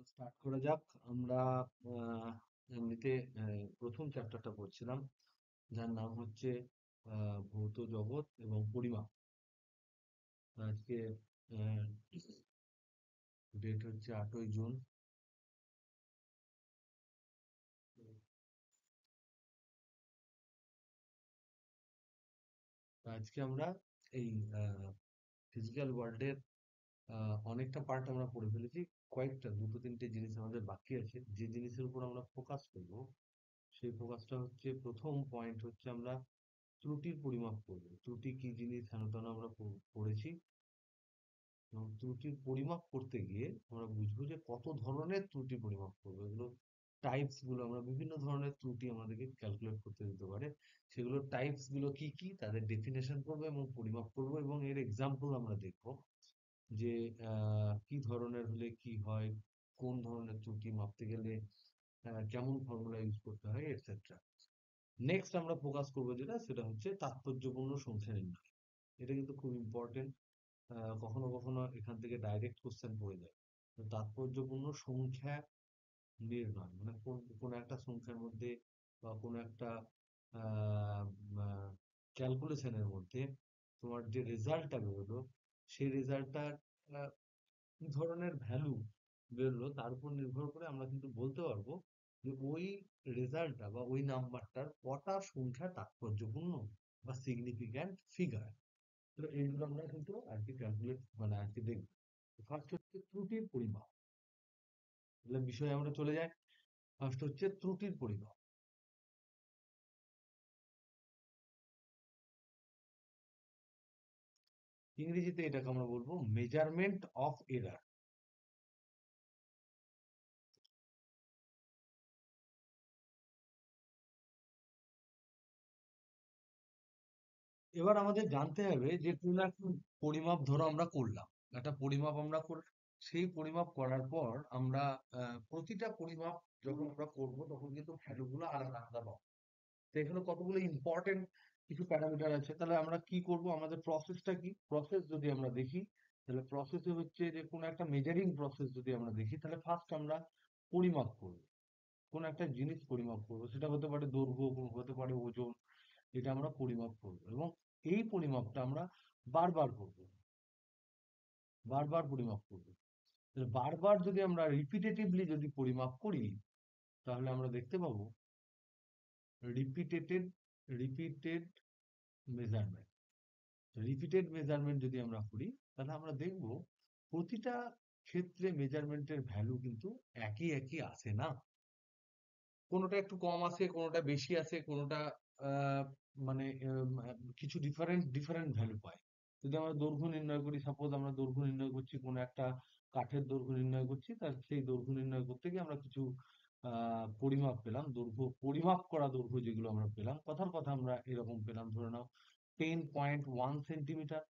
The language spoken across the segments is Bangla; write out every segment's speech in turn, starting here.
স্টার্ট করা যাক। আমরা এমনিতে প্রথম চ্যাপ্টারটা পড়ছিলাম, যার নাম হচ্ছে ভৌত জগৎ এবং পরিমাপ। আজকে ডেট হচ্ছে 8ই জুন। আজকে আমরা এই ফিজিক্যাল ওয়ার্ল্ডের অনেকটা পার্ট আমরা পড়ে ফেলেছি। কয়েকটা দুটো তিনটে জিনিস আমাদের বাকি আছে, যে জিনিসের উপর আমরা ফোকাস করব। সেই ফোকাসটা হচ্ছে, প্রথম পয়েন্ট হচ্ছে আমরা ত্রুটির পরিমাপ করব। ত্রুটি কি জিনিস হেন তেন আমরা পড়েছি, এবং ত্রুটির পরিমাপ করতে গিয়ে আমরা বুঝবো যে কত ধরনের ত্রুটি পরিমাপ করবো। এগুলো টাইপস গুলো, আমরা বিভিন্ন ধরনের ত্রুটি আমাদেরকে ক্যালকুলেট করতে দিতে পারে। সেগুলো টাইপস গুলো কি কি, তাদের ডেফিনেশন করবো এবং পরিমাপ করবো, এবং এর এক্সাম্পল আমরা দেখবো যে কি ধরনের হলে কি হয়, কোন ধরনের ত্রুটি মাপতে গেলে কেমন ফর্মুলা ইউজ করতে হয়, এটসেট্রা। নেক্সট আমরা ফোকাস করবো যেটা, সেটা হচ্ছে তাৎপর্যপূর্ণ সংখ্যা নির্ণয়। এটা কিন্তু খুব ইম্পর্টেন্ট। কখনো কখনো এখান থেকে ডাইরেক্ট কোশ্চেন পড়ে যায়। তো তাৎপর্যপূর্ণ সংখ্যা নির্ণয় মানে কোন কোন একটা সংখ্যার মধ্যে বা কোন একটা ক্যালকুলেশনের মধ্যে তোমার যে রেজাল্টটা বেরোলো, সেই রেজাল্টটার কি ধরনের ভ্যালু বেরোলো, তার উপর নির্ভর করে আমরা কিন্তু বলতে পারবো যে ওই রেজাল্টটা বা ওই নাম্বারটার কটা সংখ্যা তাৎপর্যপূর্ণ বা সিগনিফিক্যান্ট ফিগার। তো এইগুলো আমরা কিন্তু আর কি ক্যালকুলেট মানে আর কি দেখবো। ফার্স্ট হচ্ছে ত্রুটির পরিমাপ। তাহলে বিষয়ে আমরা চলে যাই। ফার্স্ট হচ্ছে ত্রুটির পরিমাপ। ইংরেজিতে এটাকে আমরা বলবো মেজারমেন্ট অফ এরার। এবার আমাদের জানতে হবে যে কোন একটা পরিমাপ, ধরো আমরা করলাম, একটা পরিমাপ আমরা করলাম। সেই পরিমাপ করার পর আমরা প্রতিটা পরিমাপ যখন আমরা করব, তখন কিন্তু ভ্যালু গুলো আলাদা আলাদা পাবো। তো এখানে কতগুলো ইম্পর্টেন্ট কিছু প্যারামিটার আছে। তাহলে আমরা কি করব, আমাদের প্রসেসটা কি, প্রসেস যদি আমরা দেখি, তাহলে প্রসেসে হচ্ছে যে কোনো একটা মেজারিং প্রসেস যদি আমরা দেখি, তাহলে ফার্স্ট আমরা পরিমাপ করব। কোন একটা জিনিস পরিমাপ করব, সেটা হতে পারে দৈর্ঘ্য, হতে পারে ওজন। এটা আমরা পরিমাপ করব, এবং এই পরিমাপটা আমরা বারবার করব, বারবার পরিমাপ করব। তাহলে বারবার যদি আমরা রিপিটেটিভলি যদি পরিমাপ করি, তাহলে আমরা দেখতে পাবো repeated repeated measurement. Repeated measurement যদি আমরা করি, তাহলে আমরা দেখব প্রতিটা ক্ষেত্রে মেজারমেন্টের ভ্যালু কিন্তু একই একই আসে না। কোনোটা একটু কম আসে, কোনোটা বেশি আসে, কোনোটা আহ, মানে কিছু ডিফারেন্ট ডিফারেন্ট ভ্যালু পাই। যদি আমরা দৈর্ঘ্য নির্ণয় করি, সাপোজ আমরা দৈর্ঘ্য নির্ণয় করছি, কোনো একটা কাঠের দৈর্ঘ্য নির্ণয় করছি, তার সেই দৈর্ঘ্য নির্ণয় করতে গিয়ে আমরা কিছু পরিমাপ পেলাম, দৈর্ঘ্য পরিমাপ করা দৈর্ঘ্য যেগুলো আমরা পেলাম, কথার কথা আমরা এরকম পেলাম, ধরে নাও 10.1 সেন্টিমিটার।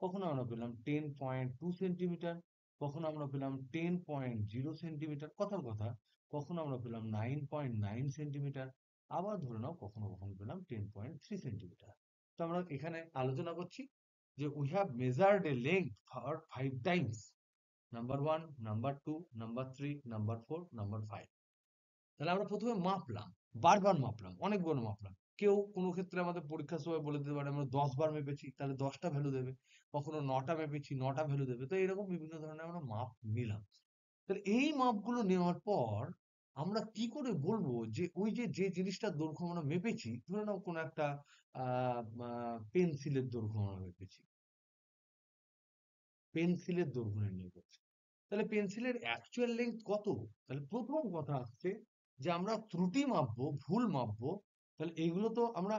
কখনো আমরা পেলাম 10.2 সেন্টিমিটার। কখনো আমরা পেলাম 10.0 সেন্টিমিটার, কথার কথা। কখনো আমরা পেলাম 9.9 সেন্টিমিটার। আবার ধরে নাও কখনো কখনো পেলাম 10.3 সেন্টিমিটার। তো আমরা এখানে আলোচনা করছি যে we have measured A length for 5 Times, number 1, number 2, number 3, number 4, number 5। তাহলে আমরা প্রথমে মাপলাম, বারবার মাপলাম, অনেকবার মাপলাম। কেউ কোনো ক্ষেত্রে আমাদের পরীক্ষার সময় বলে দিতে পারে আমরা 10 বার মেপেছি, তাহলে 10টা ভ্যালু দেবে। কখনো 9টা মেপেছি, 9টা ভ্যালু দেবে। তো এরকম বিভিন্ন ধরনের আমরা মাপ নিলাম। তাহলে এই মাপগুলো নেওয়ার পর আমরা কি করে বলবো যে ওই যে যে জিনিসটার দৈর্ঘ্য আমরা মেপেছি, ধরে নাও কোনো একটা পেন্সিলের দৈর্ঘ্য আমরা মেপেছি, পেন্সিলের দৈর্ঘ্য নির্ণয় করছি। তাহলে পেন্সিলের অ্যাকচুয়াল লেন্থ কত? তাহলে প্রথম কথা আসছে যে আমরা ত্রুটি মাপবো, ভুল মাপবো। তাহলে এইগুলো তো আমরা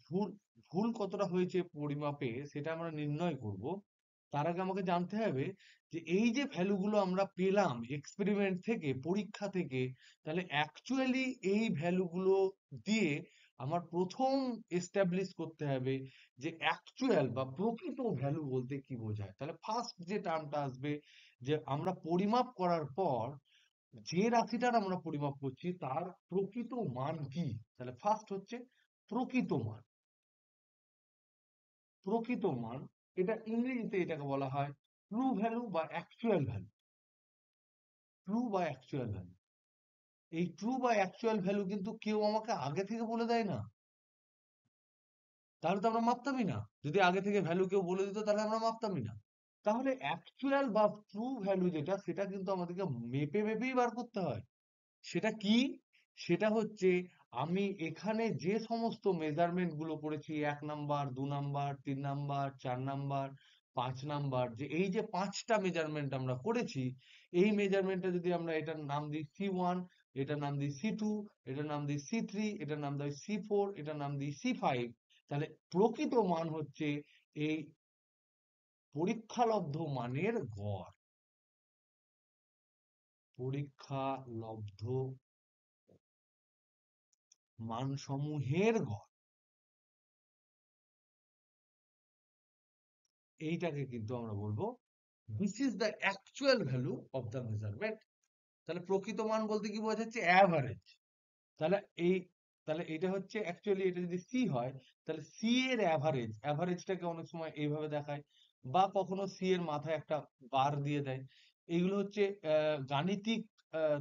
ভুল ভুল কতটা হয়েছে পরিমাপে, সেটা আমরা নির্ণয় করব। তার আগে আমাকে জানতে হবে যে এই যে ভ্যালুগুলো আমরা পেলাম এক্সপেরিমেন্ট থেকে, পরীক্ষা থেকে, তাহলে অ্যাকচুয়ালি এই ভ্যালুগুলো দিয়ে আমার প্রথম এস্টাবলিশ করতে হবে যে অ্যাকচুয়াল বা প্রকৃত ভ্যালু বলতে কি বোঝায়। তাহলে ফার্স্ট যে টার্মটা আসবে, যে আমরা পরিমাপ করার পর যে রাশিটার আমরা পরিমাপ করছি তার প্রকৃত মান কি। তাহলে ফার্স্ট হচ্ছে প্রকৃত মান। প্রকৃত মান, এটা ইংরেজিতে এটাকে বলা হয় ট্রু ভ্যালু বা অ্যাকচুয়াল ভ্যালু। ট্রু বা অ্যাকচুয়াল ভ্যালু। এই ট্রু বা অ্যাকচুয়াল ভ্যালু কিন্তু কেউ আমাকে আগে থেকে বলে দেয় না, তাহলে তো আমরা মাপতামই না। যদি আগে থেকে ভ্যালু কেউ বলে দিত তাহলে আমরা মাপতামই না। তাহলে অ্যাকচুয়াল বা ট্রু ভ্যালু যেটা, সেটা কিন্তু আমাদেরকে মেপে মেপেই বার করতে হয়। সেটা কি? সেটা হচ্ছে আমি এখানে যে সমস্ত মেজারমেন্ট গুলো করেছি, 1 number, 2 number, 3 number, 4 number, 5 number, যে এই যে 5টা মেজারমেন্ট আমরা করেছি, এই মেজারমেন্টটা যদি আমরা এটার নাম দিই C1, এটার নাম দিই C2, এটার নাম দিই C3, এটার নাম দিই C4, এটার নাম দিই C5, তাহলে প্রকৃত মান হচ্ছে এই পরীক্ষালব্ধ মানের গড়। পরীক্ষালব্ধ মানসমূহের গড়, এইটাকে কিন্তু আমরা বলবো this is the actual value of the measurement. তাহলে প্রকৃত মান বলতে কি বোঝাচ্ছে? অ্যাভারেজ। তাহলে এই তাহলে এটা হচ্ছে অ্যাকচুয়ালি, এটা যদি সি হয় তাহলে সি এর অ্যাভারেজ, অ্যাভারেজটাকে অনেক সময় এইভাবে দেখায়, বা কখনো সি এর মাথায় একটা বার দিয়ে দেয়। এইগুলো হচ্ছে গাণিতিক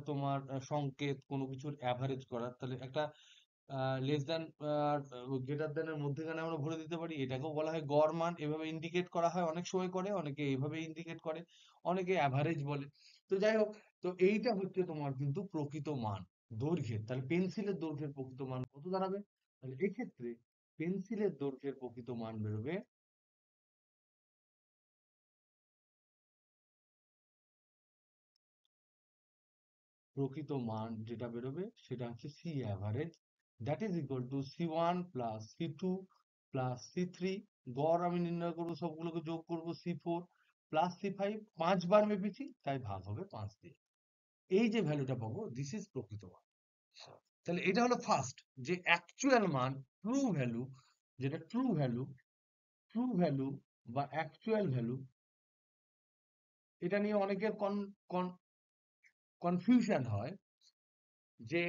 তোমার সংকেত কোনো কিছুর অ্যাভারেজ করার। তাহলে একটা লেস দ্যান আর গ্রেটার দ্যান এর মধ্যেখানে আমরা ভরে দিতে পারি, এটাকেও বলা হয় গড় মান। এভাবে ইন্ডিকেট করা হয়, অনেক সময় করে, অনেকে এইভাবে ইন্ডিকেট করে, অনেকে অ্যাভারেজ বলে। তো যাই হোক, তো এইটা হচ্ছে তোমার কিন্তু প্রকৃত মান দৈর্ঘ্যের। তাহলে পেন্সিলের দৈর্ঘ্যের প্রকৃত মান কত দাঁড়াবে? তাহলে এক্ষেত্রে পেন্সিলের দৈর্ঘ্যের প্রকৃত মান বেরোবে, প্রকৃত মান যেটা বেরোবে সেটা হচ্ছে C average, that is equal to C1 plus C2 plus C3। গড় আমি নির্ণয় করবো, সবগুলোকে যোগ করবো, C4 প্লাস C5। 5 বার মেপেছি তাই ভাগ হবে 5 দিয়ে। এই যে ভ্যালুটা পাবো, দিস ইজ প্রকৃত মান। তাহলে এটা হলো ফার্স্ট, যে অ্যাকচুয়াল মান, ট্রু ভ্যালু, যেটা ট্রু ভ্যালু, ট্রু ভ্যালু বা অ্যাকচুয়াল ভ্যালু, এটা নিয়ে অনেকের কনফিউশন হয় যে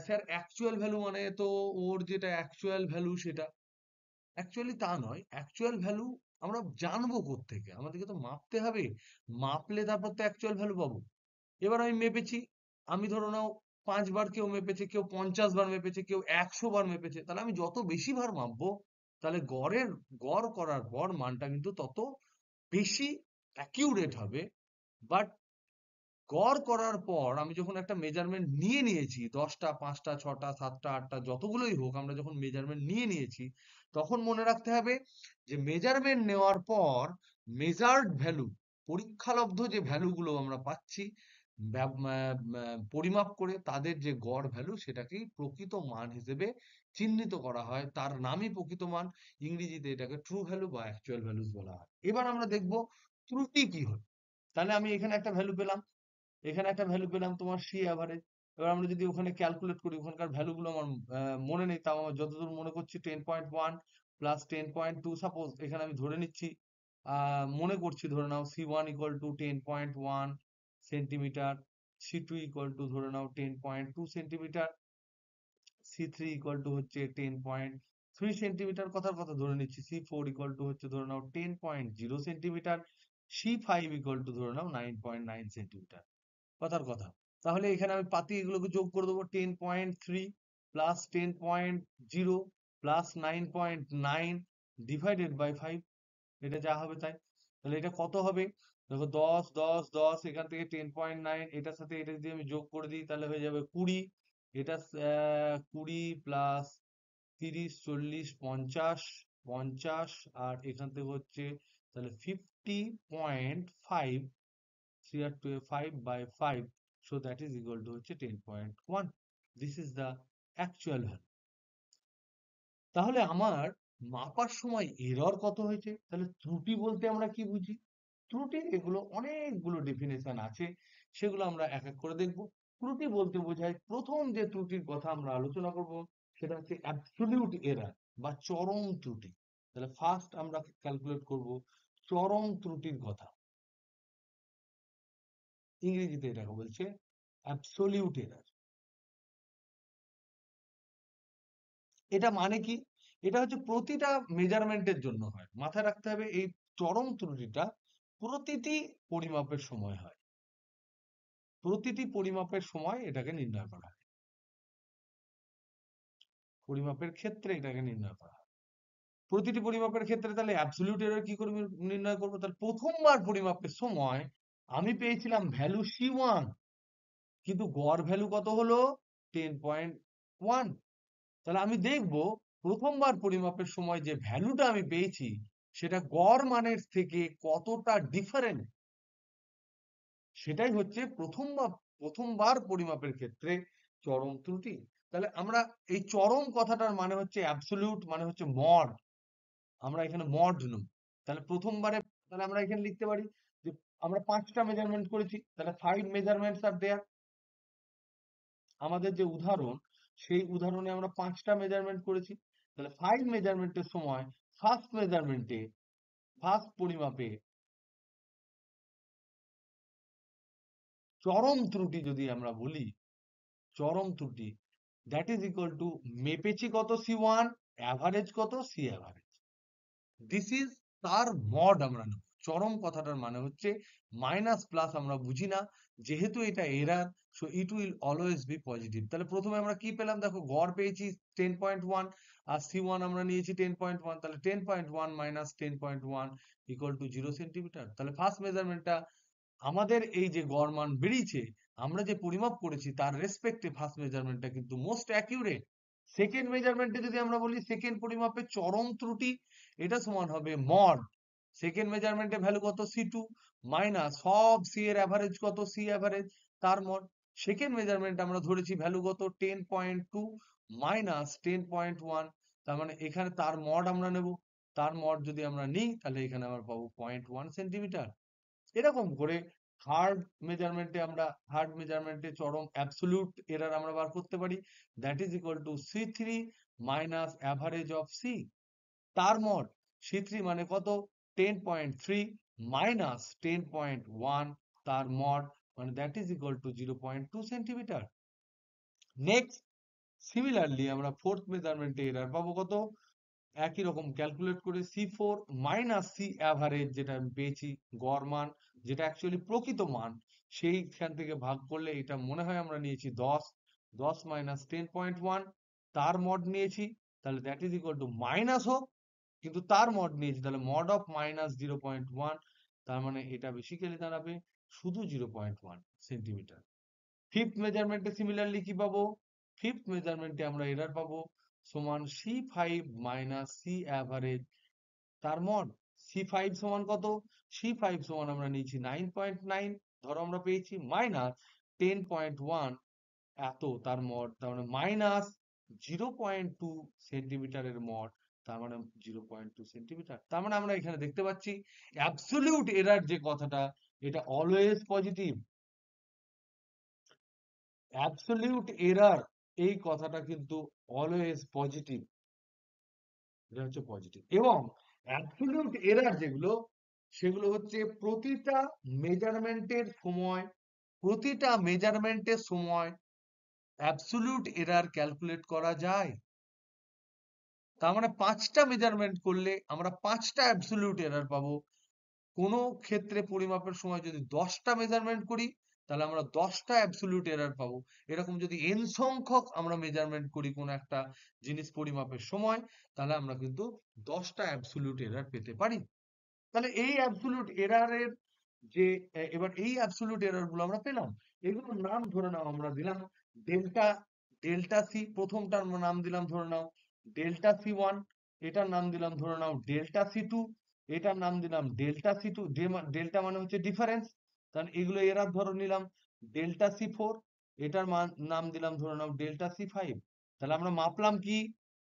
স্যার অ্যাকচুয়াল ভ্যালু মানে তো ওর যেটা অ্যাকচুয়াল ভ্যালু সেটা। অ্যাকচুয়ালি তা নয়। অ্যাকচুয়াল ভ্যালু আমরা জানবো কোত্থেকে? আমাদেরকে তো মাপতে হবে। মাপলে তারপর তো অ্যাকচুয়াল ভ্যালু পাবো। এবার আমি মেপেছি, আমি ধরে নাও 5 বার, কেউ মেপেছে, কেউ 50 বার মেপেছে, কেউ 100 বার মেপেছে, তাহলে আমি যত বেশি বার মাপবো, তাহলে গড় করার পর মানটা কিন্তু তত বেশি অ্যাকিউরেট হবে। বাট গড় করার পর আমি যখন একটা মেজারমেন্ট নিয়ে নিয়েছি, 10টা, 5টা, 6টা, 7টা, 8টা, যতগুলোই হোক, আমরা যখন মেজারমেন্ট নিয়ে নিয়েছি, তখন মনে রাখতে হবে যে মেজারমেন্ট নেওয়ার পর মেজার্ড ভ্যালু, পরীক্ষালব্ধ যে ভ্যালুগুলো আমরা পাচ্ছি পরিমাপ করে, তাদের যে গড় ভ্যালু, সেটাকেই প্রকৃত মান হিসেবে চিহ্নিত করা হয়। তার নামই প্রকৃত মান। ইংরেজিতে এটাকে ট্রু ভ্যালু বা অ্যাকচুয়াল ভ্যালুস বলা হয়। এবার আমরা দেখব ত্রুটি কি হয়। তাহলে আমি এখানে একটা ভ্যালু পেলাম, এখানে একটা ভ্যালু পেলাম তোমার সি অ্যাভারেজ। এবার আমরা যদি ওখানে ক্যালকুলেট করি, ওখানকার ভ্যালুগুলো আমার মনে নেই, তাও আমার যতদূর মনে করছি 10.1 প্লাস 10.2, সাপোজ এখানে আমি ধরে নিচ্ছি, মনে করছি, ধরে নাও C1 equal to 10.1 centimetre, C2 equal to ধরে নাও 10.2 সেন্টিমিটার, C3 ইকুয়াল টু হচ্ছে 10.3 সেন্টিমিটার, কথার কথা ধরে নিচ্ছি, C4 ইকুয়াল টু হচ্ছে ধরে নাও 10.0 সেন্টিমিটার, C5 ইকুয়াল টু ধরে নাও 9.9 সেন্টিমিটার, কথার কথা। তাহলে এখানে আমি পাতি এগুলোকে যোগ করে দেবো, 10.3 প্লাস 10.0 প্লাস 9.9 ডিভাইডেড বাই 5, এটা যা হবে তাই। তাহলে এটা কত হবে? দেখো, 10 10 10, এখান থেকে 10.9, এটার সাথে এটা যদি আমি যোগ করে দিই তাহলে হয়ে যাবে 20। এটা 20 প্লাস 30, 40, 50, 50, আর এখান থেকে হচ্ছে তাহলে 50.5, 3 আর 2 5 by 5, so that is equal to হচ্ছে 10.1. This is the actual value. তাহলে আমার মাপার সময় এরর কত হয়েছে? তাহলে ত্রুটি বলতে আমরা কি বুঝি? ত্রুটির এগুলো অনেকগুলো ডেফিনেশন আছে, সেগুলো আমরা এক এক করে দেখব। ত্রুটি বলতে বোঝায়, প্রথম যে ত্রুটির কথা আমরা আলোচনা করব সেটা হচ্ছে অ্যাবসলিউট এরার বা চরম ত্রুটি। তাহলে ফার্স্ট আমরা ক্যালকুলেট করব চরম ত্রুটির কথা। ইংরেজিতে এটাকে বলছে অ্যাবসলিউট এরার। এটা মানে কি? এটা হচ্ছে প্রতিটা মেজারমেন্টের জন্য হয়। মাথায় রাখতে হবে এই চরম ত্রুটিটা প্রতিটি পরিমাপের সময় হয়। প্রতিটি পরিমাপের সময় এটাকে নির্ণয় করা হয়, পরিমাপের ক্ষেত্রে এটাকে নির্ণয় করা হয়। প্রতিটি পরিমাপের ক্ষেত্রে তাহলে অ্যাবসলিউট এরর কি করে নির্ণয় করবো? তাহলে প্রথমবার পরিমাপের সময় আমি পেয়েছিলাম ভ্যালু C1, কিন্তু গড় ভ্যালু কত হলো? 10.1। তাহলে আমি দেখব প্রথমবার পরিমাপের সময় যে ভ্যালুটা আমি পেয়েছি সেটা গড় মানের থেকে কতটা ডিফারেন্ট, সেটাই হচ্ছে প্রথমবার পরিমাপের ক্ষেত্রে চরম ত্রুটি। তাহলে আমরা এই চরম কথাটার মানে হচ্ছে অ্যাবসলিউট, মানে হচ্ছে মড। আমরা এখানে মড নেব। তাহলে প্রথমবারে, তাহলে আমরা এখানে লিখতে পারি যে আমরা 5টা মেজারমেন্ট করেছি, তাহলে 5 মেজারমেন্টস আর দেয়ার। আমাদের যে উদাহরণ, সেই উদাহরণে আমরা 5টা মেজারমেন্ট করেছি। তাহলে 5 মেজারমেন্টের সময় ফার্স্ট পরিমাপে চরম ত্রুটি যদি আমরা বলি, চরম ত্রুটি দ্যাট ইজ ইকুয়াল টু মেপেছি কত C1, অ্যাভারেজ কত C অ্যাভারেজ, দিস ইজ তার মড আমরা নেব। চরম কথাটার মানে হচ্ছে মাইনাস প্লাস আমরা বুঝি না, যেহেতু এটা error, so it will always be positive. তাহলে প্রথমে আমরা কি পেলাম? দেখো গড় পেয়েছি 10.1 আর C1 আমরা নিয়েছি 10.1, তাহলে 10.1 মাইনাস 10.1 ইকুয়াল টু 0 সেন্টিমিটার। তাহলে ফার্স্ট মেজারমেন্টটা আমাদের এই যে গড় মান বেরিয়েছে, আমরা যে পরিমাপ করেছি তার রেসপেক্টে ফার্স্ট মেজারমেন্টটা কিন্তু মোস্ট অ্যাকিউরেট। সেকেন্ড মেজারমেন্টে যদি আমরা বলি সেকেন্ড পরিমাপে চরম ত্রুটি, এটা সমান হবে মড সেকেন্ড মেজারমেন্টে ভ্যালু কত C2 মাইনাস সব সি এর অ্যাভারেজ কত C অ্যাভারেজ, তার মড। সেকেন্ড মেজারমেন্ট আমরা ধরেছি ভ্যালু কত 10.2 মাইনাস 10.1, তার মানে এখানে তার মড আমরা নেব। তার মড যদি আমরা নিই তাহলে এখানে আমরা পাবো 0.1 সেন্টিমিটার। এরকম করে থার্ড মেজারমেন্টে চরম অ্যাবসলিউট এরর আমরা বার করতে পারি, that is equal two C3 minus average of C, তার মড। C3 মানে কত? 10.3 মাইনাস 10.1, তার মড, মানে that is equal two 0.2 centimetre. Next, similarly আমরা ফোর্থ মেজারমেন্টে এরর পাবো কত? একই রকম ক্যালকুলেট করে C4 মাইনাস C অ্যাভারেজ, যেটা আমি পেয়েছি গড় মান, যেটা অ্যাকচুয়ালি প্রকৃত মান, সেইখান থেকে ভাগ করলে এটা মনে হয় আমরা নিয়েছি 10, 10 মাইনাস 10.1, তার মড নিয়েছি, তাহলে that is equal two minus হোক, কিন্তু তার মড নিয়েছি, তাহলে মড অফ মাইনাস 0.1, তার মানে এটা বেসিক্যালি দাঁড়াবে শুধু 0.1 সেন্টিমিটার। ফিফথ মেজারমেন্টে সিমিলারলি কি পাবো? ফিফথ মেজারমেন্টে আমরা এরর পাবো সমান C5 মাইনাস C অ্যাভারেজ, তার মড। C5 সমান কত? C5 সমান আমরা নিয়েছি 9.9, ধরো আমরা পেয়েছি, মাইনাস 10.1 এত তার মড, তার মানে মাইনাস 0.2 সেন্টিমিটারের মড, তার মানে 0.2 সেন্টিমিটার। তার মানে আমরা এখানে দেখতে পাচ্ছি অ্যাবসলিউট এরর যে কথাটা, এটা অলওয়েজ পজিটিভ। অ্যাবসলিউট এরর এই কথাটা কিন্তু অলওয়েজ পজিটিভ, এটা হচ্ছে পজিটিভ। এবং অ্যাবসলিউট এরর যেগুলো, সেগুলো হচ্ছে প্রতিটা মেজারমেন্টের সময় অ্যাবসলিউট এরর ক্যালকুলেট করা যায়। তার মানে 5টা মেজারমেন্ট করলে আমরা 5টা অ্যাবসলিউট এরর পাবো। কোনো ক্ষেত্রে পরিমাপের সময় যদি 10টা মেজারমেন্ট করি তাহলে আমরা 10টা অ্যাবসলিউট এরর পাবো। এরকম যদি n সংখ্যক আমরা মেজারমেন্ট করি কোনো একটা জিনিস পরিমাপের সময়, তাহলে আমরা কিন্তু 10টা অ্যাবসলিউট এরর পেতে পারি। তাহলে এই অ্যাবসলিউট এররের যে এবার এই অ্যাবসলিউট এরর গুলো আমরা পেলাম, এগুলোর নাম ধরে নাও আমরা দিলাম ডেল্টা ডেল্টা সি। প্রথমটার নাম দিলাম ধরে নাও ডেল্টা C1, এটার নাম দিলাম ধরে নাও ডেল্টা C2, এটার নাম দিলাম ডেল্টা C2, ডেল্টা মানে হচ্ছে ডিফারেন্স, তাহলে এগুলো এরর ধরে নিলাম ডেল্টা C4, এটার নাম দিলাম ধরে নাও ডেল্টা C5। তাহলে আমরা মাপলাম কি?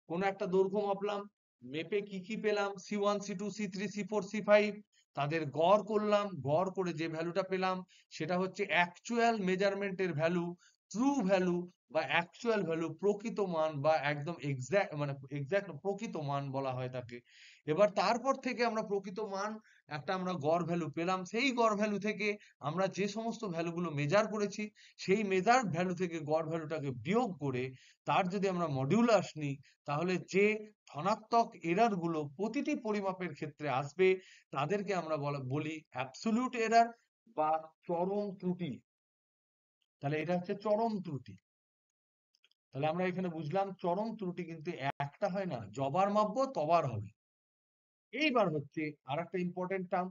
কোনো একটা দৈর্ঘ্য মাপলাম, মেপে কি কি পেলাম? C1 C2 C3 C4 C5, তাদের গড় করলাম, গড় করে যে ভ্যালুটা পেলাম সেটা হচ্ছে অ্যাকচুয়াল মেজারমেন্টের ভ্যালু, ট্রু ভ্যালু বা অ্যাকচুয়াল ভ্যালু, প্রকৃত মান, বা একদম এক্সাক্ট, মানে এক্সাক্ট প্রকৃত মান বলা হয় তাকে। এবার তারপর থেকে আমরা প্রকৃত মান একটা আমরা গড় ভ্যালু পেলাম, সেই গড় ভ্যালু থেকে আমরা যে সমস্ত ভ্যালুগুলো মেজার করেছি সেই মেজার ভ্যালু থেকে গড় ভ্যালুটাকে বিয়োগ করে তার যদি আমরা মডিউলাস নিই, তাহলে যে ধনাত্মক এরর গুলো প্রতিটি পরিমাপের ক্ষেত্রে আসবে তাদেরকে আমরা বলি অ্যাবসলিউট এরর বা চরম ত্রুটি। তাহলে এটা হচ্ছে চরম ত্রুটি। তাহলে আমরা এখানে বুঝলাম চরম ত্রুটি কিন্তু একটা হয় না, যবার মাপবো তবার হবে। এইবার হচ্ছে আর একটা ইম্পর্টেন্ট টার্ম।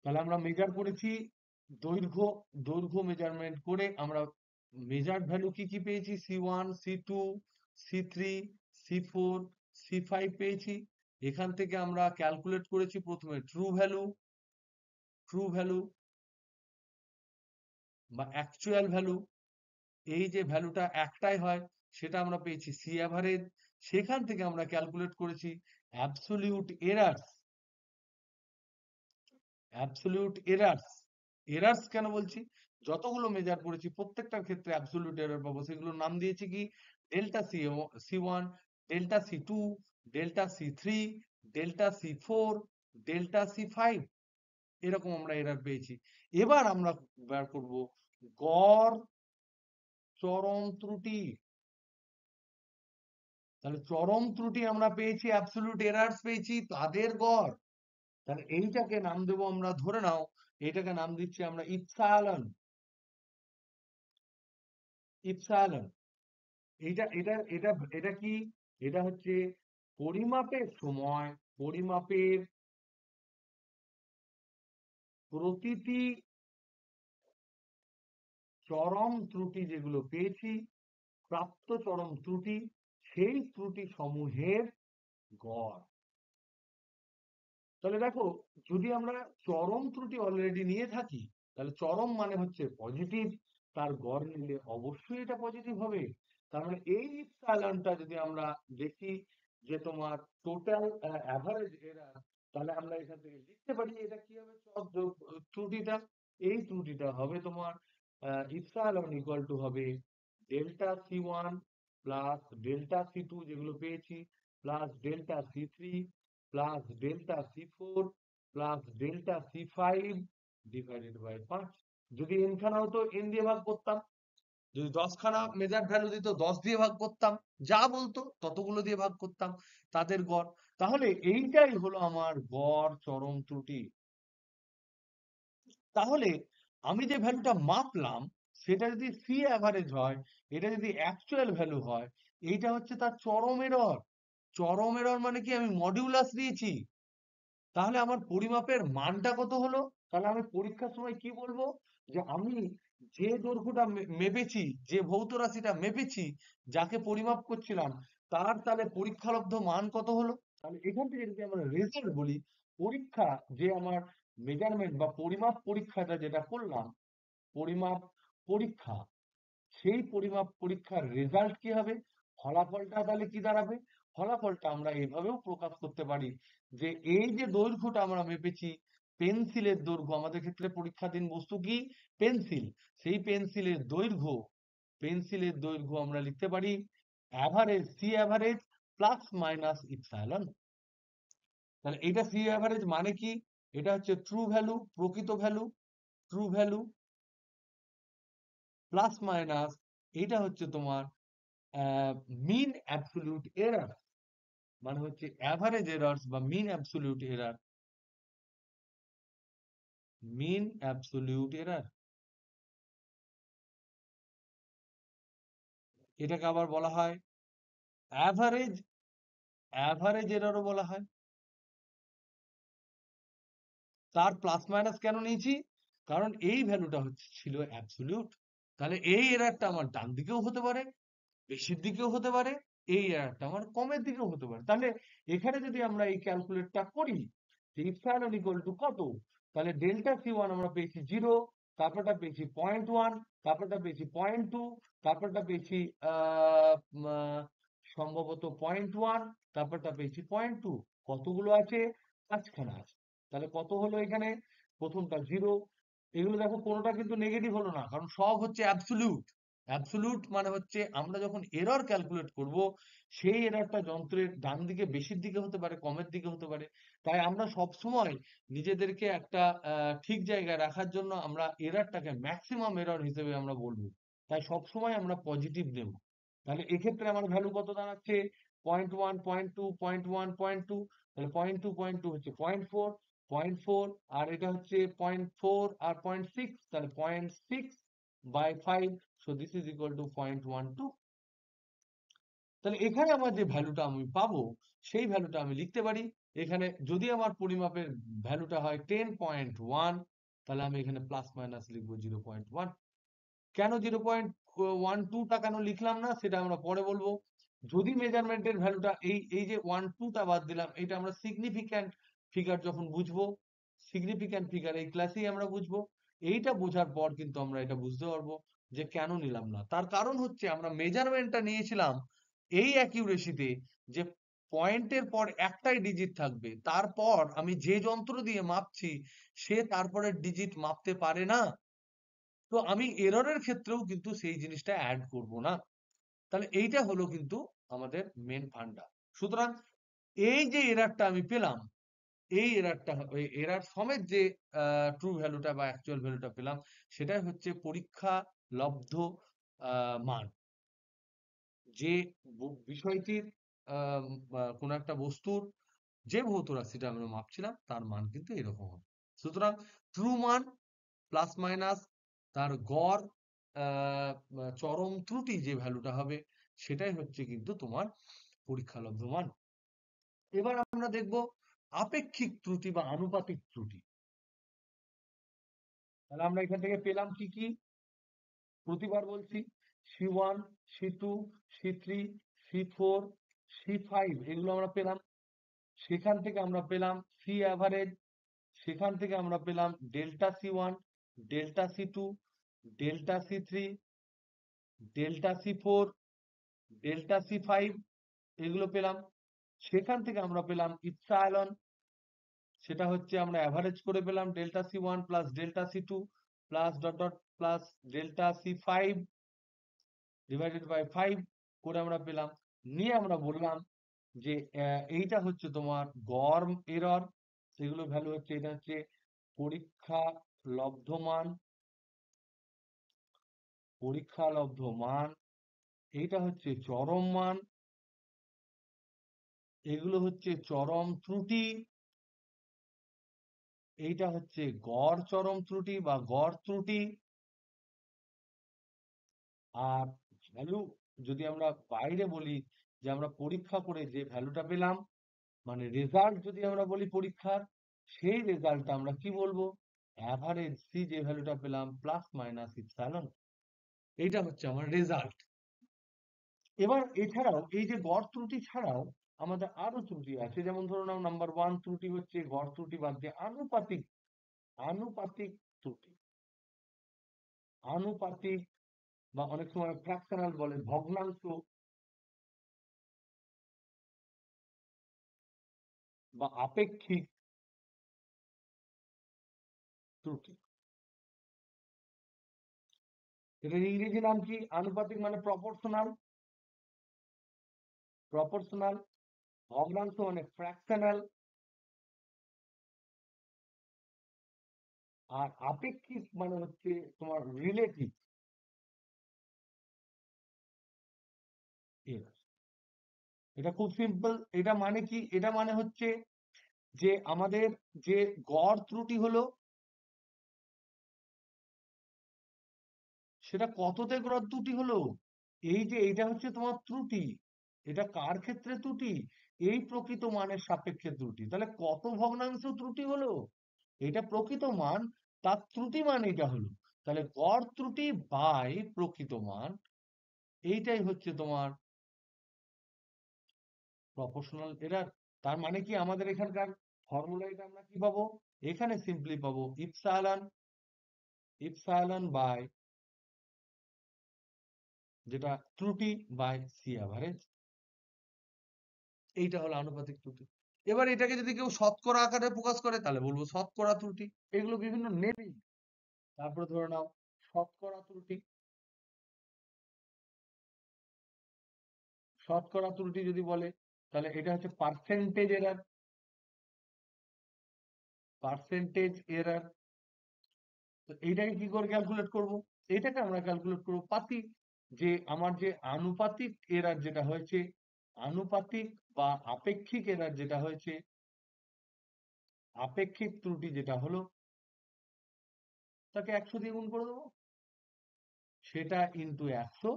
তাহলে আমরা মেজার করেছি দৈর্ঘ্য, দৈর্ঘ্য মেজারমেন্ট করে আমরা মেজার্ড ভ্যালু কি কি পেয়েছি, C1, C2, C3, C4, C5 পেয়েছি। এখান থেকে আমরা ক্যালকুলেট করেছি প্রথমে ট্রু ভ্যালু, ট্রু ভ্যালু বা অ্যাকচুয়াল ভ্যালু। এই যে ভ্যালুটা একটাই হয় সেটা আমরা পেয়েছি সি অ্যাভারেজ। সেখান থেকে আমরা ক্যালকুলেট করেছি absolute errors. Absolute errors, errors কেন বলছি, যতগুলো মেজার করেছি প্রত্যেকটার ক্ষেত্রে অ্যাবসোলিউট এরার পাবো, সেগুলোর নাম দিয়েছি কি, delta C1, delta C2, delta C3, delta C4, delta C5, এরকম আমরা এরার পেয়েছি। এবার আমরা বের করব গড় চরম ত্রুটি। তাহলে চরম ত্রুটি আমরা পেয়েছি, অ্যাবসোলিউট এরার্স পেয়েছি, তাদের গড়। তাহলে এইটাকে নাম দেবো আমরা, ধরে নাও এটাকে নাম দিচ্ছি আমরা ইপসাইলন। ইপসাইলন, এটা এটা এটা এটা কি, এটা হচ্ছে পরিমাপের সময় পরিমাপের প্রতিটি চরম ত্রুটি যেগুলো পেয়েছি, প্রাপ্ত চরম ত্রুটি, সেই ত্রুটি সমূহের গড়। তাহলে দেখো, যদি আমরা চরম ত্রুটি অলরেডি নিয়ে থাকি, তাহলে চরম মানে হচ্ছে পজিটিভ, তার গড় নিলে অবশ্যই এটা পজিটিভ হবে। তার মানে এই ইপসাইলনটা যদি আমরা দেখি যে তোমার টোটাল অ্যাভারেজ এরার, তাহলে আমরা এখান থেকে লিখতে পারি এটা কি হবে, ত্রুটিটা, এই ত্রুটিটা হবে তোমার ইপসাইলন ইকুয়াল টু হবে delta C1 plus delta C2 যেগুলো পেয়েছি, plus delta C3 plus delta C4 plus delta C5 divided by 5। যদি n খানা হতো n দিয়ে ভাগ করতাম, যদি 10 খানা মেজার ভ্যালু দিত 10 দিয়ে ভাগ করতাম, যা বলতো ততগুলো দিয়ে ভাগ করতাম তাদের গড়। তাহলে এইটাই হলো আমার গড় চরম ত্রুটি। তাহলে আমি যে ভ্যালুটা মাপলাম সেটা যদি সি অ্যাভারেজ হয়, এটা যদি অ্যাকচুয়াল ভ্যালু হয়, এইটা হচ্ছে তার চরম এরর। চরম এরর মানে কি, আমি মডিউলাস দিয়েছি। তাহলে আমার পরিমাপের মানটা কত হলো? তাহলে আমি পরীক্ষার সময় কি বলবো, যে আমি যে দৈর্ঘ্যটা মেপেছি, যে ভৌত রাশিটা মেপেছি, যাকে পরিমাপ করছিলাম, তার তাহলে পরীক্ষালব্ধ মান কত হলো। তাহলে এখান থেকে যদি আমরা রেজাল্ট বলি, পরীক্ষা যে আমার মেজারমেন্ট বা পরিমাপ পরীক্ষাটা যেটা করলাম, পরিমাপ পরীক্ষা, সেই পরিমাপ পরীক্ষার রেজাল্ট কি হবে, ফলাফলটা তাহলে কি দাঁড়াবে? ফলাফলটা আমরা এভাবেও প্রকাশ করতে পারি যে এই যে দৈর্ঘ্যটা আমরা মেপেছি, পেন্সিলের দৈর্ঘ্য, আমাদের ক্ষেত্রে পরীক্ষাধীন বস্তু কি, পেন্সিল, সেই পেন্সিলের দৈর্ঘ্য, পেন্সিলের দৈর্ঘ্য আমরা লিখতে পারি average, C average plus minus epsilon. তাহলে এটা সি অ্যাভারেজ মানে কি, এটা হচ্ছে ট্রু ভ্যালু, প্রকৃত value, true value plus minus, এটা হচ্ছে তোমার মিন অ্যাবসলিউট এরার, মানে হচ্ছে অ্যাভারেজ এরার্স বা mean absolute error, mean absolute error. এটাকে আবার বলা হয় অ্যাভারেজ, অ্যাভারেজ এরারও বলা হয়। তার প্লাস মাইনাস কেন নিয়েছি, কারণ এই ভ্যালুটা হচ্ছে ছিল অ্যাবসলিউট। তাহলে এই এরারটা আমার ডান দিকেও হতে পারে, বেশির দিকেও হতে পারে, এই এরারটা আমার কমের দিকেও হতে পারে। তাহলে এখানে যদি আমরা এই ক্যালকুলেটটা করি যে ইপসাইলন ইকুয়াল টু কত, তাহলে ডেল্টা C1 আমরা পেয়েছি 0, তারপরটা পেয়েছি 0.1, তারপরটা পেয়েছি 0.2, তারপরটা পেয়েছি সম্ভবত 0.1, তারপরটা পেয়েছি 0.2। কতগুলো আছে? 5খানা আছে। তাহলে কত হলো এখানে? প্রথমটা 0। এগুলো দেখো কোনোটা কিন্তু নেগেটিভ হলো না, কারণ সব হচ্ছে অ্যাবসলিউট। অ্যাবসলিউট মানে হচ্ছে আমরা যখন এরর ক্যালকুলেট করব, সেই এররটা যন্ত্রের ডান দিকে বেশির দিকে হতে পারে, কমের দিকে হতে পারে। তাই আমরা সব সময় নিজেদেরকে একটা ঠিক জায়গায় রাখার জন্য আমরা এররটাকে ম্যাক্সিমাম এরর হিসেবে আমরা বলবো। তাই সব সময় আমরা পজিটিভ দেব। তাহলে এক্ষেত্রে আমার ভ্যালু কত দাঁড়াচ্ছে? 0.1, 0.2, 0.1, 0.2। তাহলে 0.2, 0.2 হচ্ছে 0.4, 0.4, আর এটা হচ্ছে 0.4 আর 0.6, তাহলে 0.6 by 5, so this is equal to 0.12. তাহলে এখানে আমার যে ভ্যালুটা আমি পাবো সেই ভ্যালুটা আমি লিখতে পারি এখানে যদি আমার পরিমাপের ভ্যালুটা হয় 10.1, তাহলে আমি এখানে প্লাস মাইনাস লিখবো 0.1। কেন 0.12টা কেন লিখলাম না সেটা আমরা পরে বলবো। যদি মেজারমেন্টের ভ্যালুটা এই এই যে 1-2টা বাদ দিলাম, এটা আমরা সিগনিফিক্যান্ট ফিগার যখন বুঝবো, সিগনিফিক্যান্ট ফিগার এই ক্লাসেই আমরা বুঝবো। এইটা বোঝার পর কিন্তু আমরা এটা বুঝতে পারবো যে কেন নিলাম না। তার কারণ হচ্ছে আমরা মেজারমেন্টটা নিয়েছিলাম এই অ্যাকিউরেসিতে যে পয়েন্টের পর একটাই ডিজিট থাকবে, তারপর আমি যে যন্ত্র দিয়ে মাপছি সে তারপরের ডিজিট মাপতে পারে না। তো আমি এররের ক্ষেত্রেও কিন্তু সেই জিনিসটা অ্যাড করব না। তাহলে এইটা হলো কিন্তু আমাদের মেন ফান্ডা। সুতরাং এই যে এররটা আমি পেলাম, এই এররটা এরর সমেত যে ট্রু ভ্যালুটা বা অ্যাকচুয়াল ভ্যালুটা পেলাম, সেটাই হচ্ছে পরীক্ষা লব্ধ মান। যে বিষয়টির কোন একটা বস্তুর যে ভৌত রাশিটা আমরা মাপছিলাম তার মান কিন্তু এরকম হবে। সুতরাং ট্রু মান প্লাস মাইনাস তার গড় চরম ত্রুটি যে ভ্যালুটা হবে সেটাই হচ্ছে কিন্তু তোমার পরীক্ষালব্ধ মান। এবার আমরা দেখব আপেক্ষিক ত্রুটি বা আনুপাতিক ত্রুটি। তাহলে আমরা এখান থেকে পেলাম কি কি? প্রতিবার বলছি C1, C2, C3, C4, C5 এগুলো আমরা পেলাম। সেখান থেকে আমরা পেলাম সি অ্যাভারেজ, সেখান থেকে আমরা পেলাম delta C1, delta C2, delta C3, delta C4, delta C5 এগুলো পেলাম। সেখান থেকে আমরা পেলাম ইপসাইলন, সেটা হচ্ছে আমরা অ্যাভারেজ করে পেলাম delta C1 plus delta C2 plus dot dot plus delta C5 divided by 5 করে আমরা পেলাম। নিয়ে আমরা বললাম যে এইটা হচ্ছে তোমার গড় এরর, সেগুলো ভ্যালু হচ্ছে এটা হচ্ছে পরীক্ষা লব্ধ মান, পরীক্ষা লব্ধ মান, এইটা হচ্ছে চরম মান, এগুলো হচ্ছে চরম ত্রুটি, এইটা হচ্ছে গড় চরম ত্রুটি বা গড় ত্রুটি। আর ভ্যালু যদি আমরা বাইরে বলি যে আমরা পরীক্ষা করে যে ভ্যালুটা পেলাম, মানে রেজাল্ট যদি আমরা বলি পরীক্ষার, সেই রেজাল্টটা আমরা কি বলবো? অ্যাভারেজ সি যে ভ্যালুটা পেলাম প্লাস মাইনাস ইপসাইলন, এইটা হচ্ছে আমার রেজাল্ট। এবার এছাড়াও এই যে গড় ত্রুটি ছাড়াও আমাদের আরো ত্রুটি আছে, যেমন ধরো নাও নাম্বার 1 ত্রুটি হচ্ছে গড় ত্রুটি বাদ দিয়ে আনুপাতিক, আনুপাতিক ত্রুটি। আনুপাতিক বা অনেক সময় ফ্র্যাকশনাল বলে, ভগ্নাংশ বা আপেক্ষিক ত্রুটি। এটার ইংরেজি নাম কি? আনুপাতিক মানে প্রপোর্শনাল, প্রপোর্শনাল, ভগ্নাংশ মানে ফ্র্যাকশনাল, আর আপেক্ষিক মানে হচ্ছে তোমার রিলেটিভ এরর। এটা খুব সিম্পল। এটা মানে কি? এটা মানে হচ্ছে যে আমাদের যে গড় ত্রুটি হলো সেটা কততে গড় ত্রুটি হলো? এই যে এইটা হচ্ছে তোমার ত্রুটি, এটা কার ক্ষেত্রে ত্রুটি? এই প্রকৃত মানের সাপেক্ষে ত্রুটি। তাহলে কত ভগ্নাংশ ত্রুটি হলো? এটা প্রকৃত মান, তার ত্রুটি মান এটা হলো। তাহলে গড় ত্রুটি বাই প্রকৃত মান, এইটাই হচ্ছে তোমার প্রপোর্শনাল এরার। তার মানে কি আমাদের এখানকার ফর্মুলা এটা আমরা কি পাবো? এখানে সিম্পলি পাবো ইপসাইলন, ইপসাইলন বাই যেটা ত্রুটি বাই সি অ্যাভারেজ। এইটা হলো আনুপাতিক ত্রুটি। এবার এটাকে যদি কেউ শতকরা আকারে প্রকাশ করে তাহলে বলবো শতকরা ত্রুটি। এগুলো বিভিন্ন নেমই। তারপরে ধরে নাও শতকরা ত্রুটি, শতকরা ত্রুটি যদি বলে তাহলে এটা হচ্ছে পার্সেন্টেজ এরার, পার্সেন্টেজ এরার। তো এইটাকে কি করে ক্যালকুলেট করব? এইটাকে আমরা ক্যালকুলেট করব পাতি, যে আমার যে আনুপাতিক এরার যেটা হয়েছে, আনুপাতিক বা আপেক্ষিক এরার যেটা হয়েছে, আপেক্ষিক ত্রুটি যেটা হলো, তাকে 100 দিয়ে গুণ করে দেবো। সেটা ইনটু 100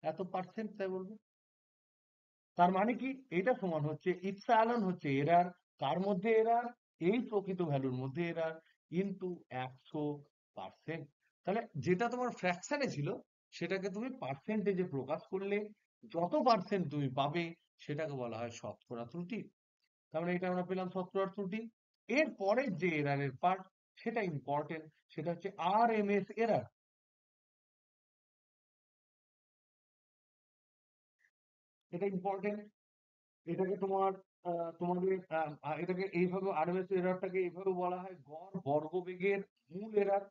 এত পার্সেন্ট তাই বলবো। তার মানে কি এটা সমান হচ্ছে ইপসাইলন হচ্ছে এরার, কার মধ্যে এরার, এই প্রকৃত ভ্যালুর মধ্যে এরার, ইনটু 100%। তাহলে যেটা তোমার ফ্র্যাকশনে ছিল সেটাকে তুমি পার্সেন্টেজে প্রকাশ করলে যত পার্সেন্ট তুমি পাবে সেটাকে বলা হয় শতকরা ত্রুটি। তার মানে এটা আমরা পেলাম শতকরা ত্রুটি। এর পরের যে এরারের পার্ট সেটা ইম্পর্টেন্ট, সেটা হচ্ছে RMS এরার। এটা ইম্পর্টেন্ট। এটাকে তোমার তোমাদের এটাকে এইভাবে আরএমএস এররটাকে এইভাবে বলা হয় গড় বর্গবেগের মূল এরর।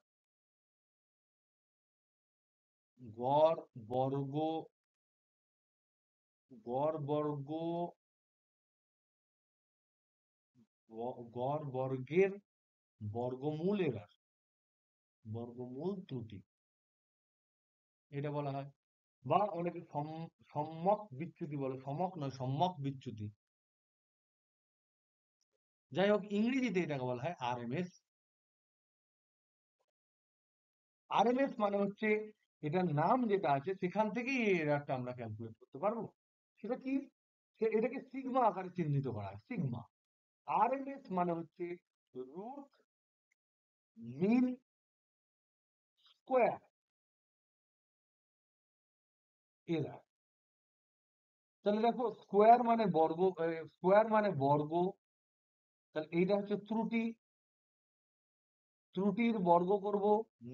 গড় বর্গ গড় বর্গ গড় বর্গের বর্গমূল এরর, বর্গমূল ত্রুটি এটা বলা হয়। বা অনেকে সম্যক বিচ্যুতি বলে, সমক নয় সম্যক বিচ্যুতি। যাই হোক ইংরেজিতে এটাকে বলা হয় আরএমএস। আরএমএস মানে হচ্ছে এটার নাম যেটা আছে সেখান থেকেই এই এরারটা আমরা ক্যালকুলেট করতে পারবো। সেটা কি? এটাকে সিগমা আকারে চিহ্নিত করা হয়, সিগমা। আরএমএস মানে হচ্ছে রুট মিন স্কোয়ার এরার। তাহলে দেখো স্কোয়ার মানে বর্গ, স্কোয়ার মানে বর্গ, তাহলে এইটা হচ্ছে ত্রুটি, ত্রুটির বর্গ করব।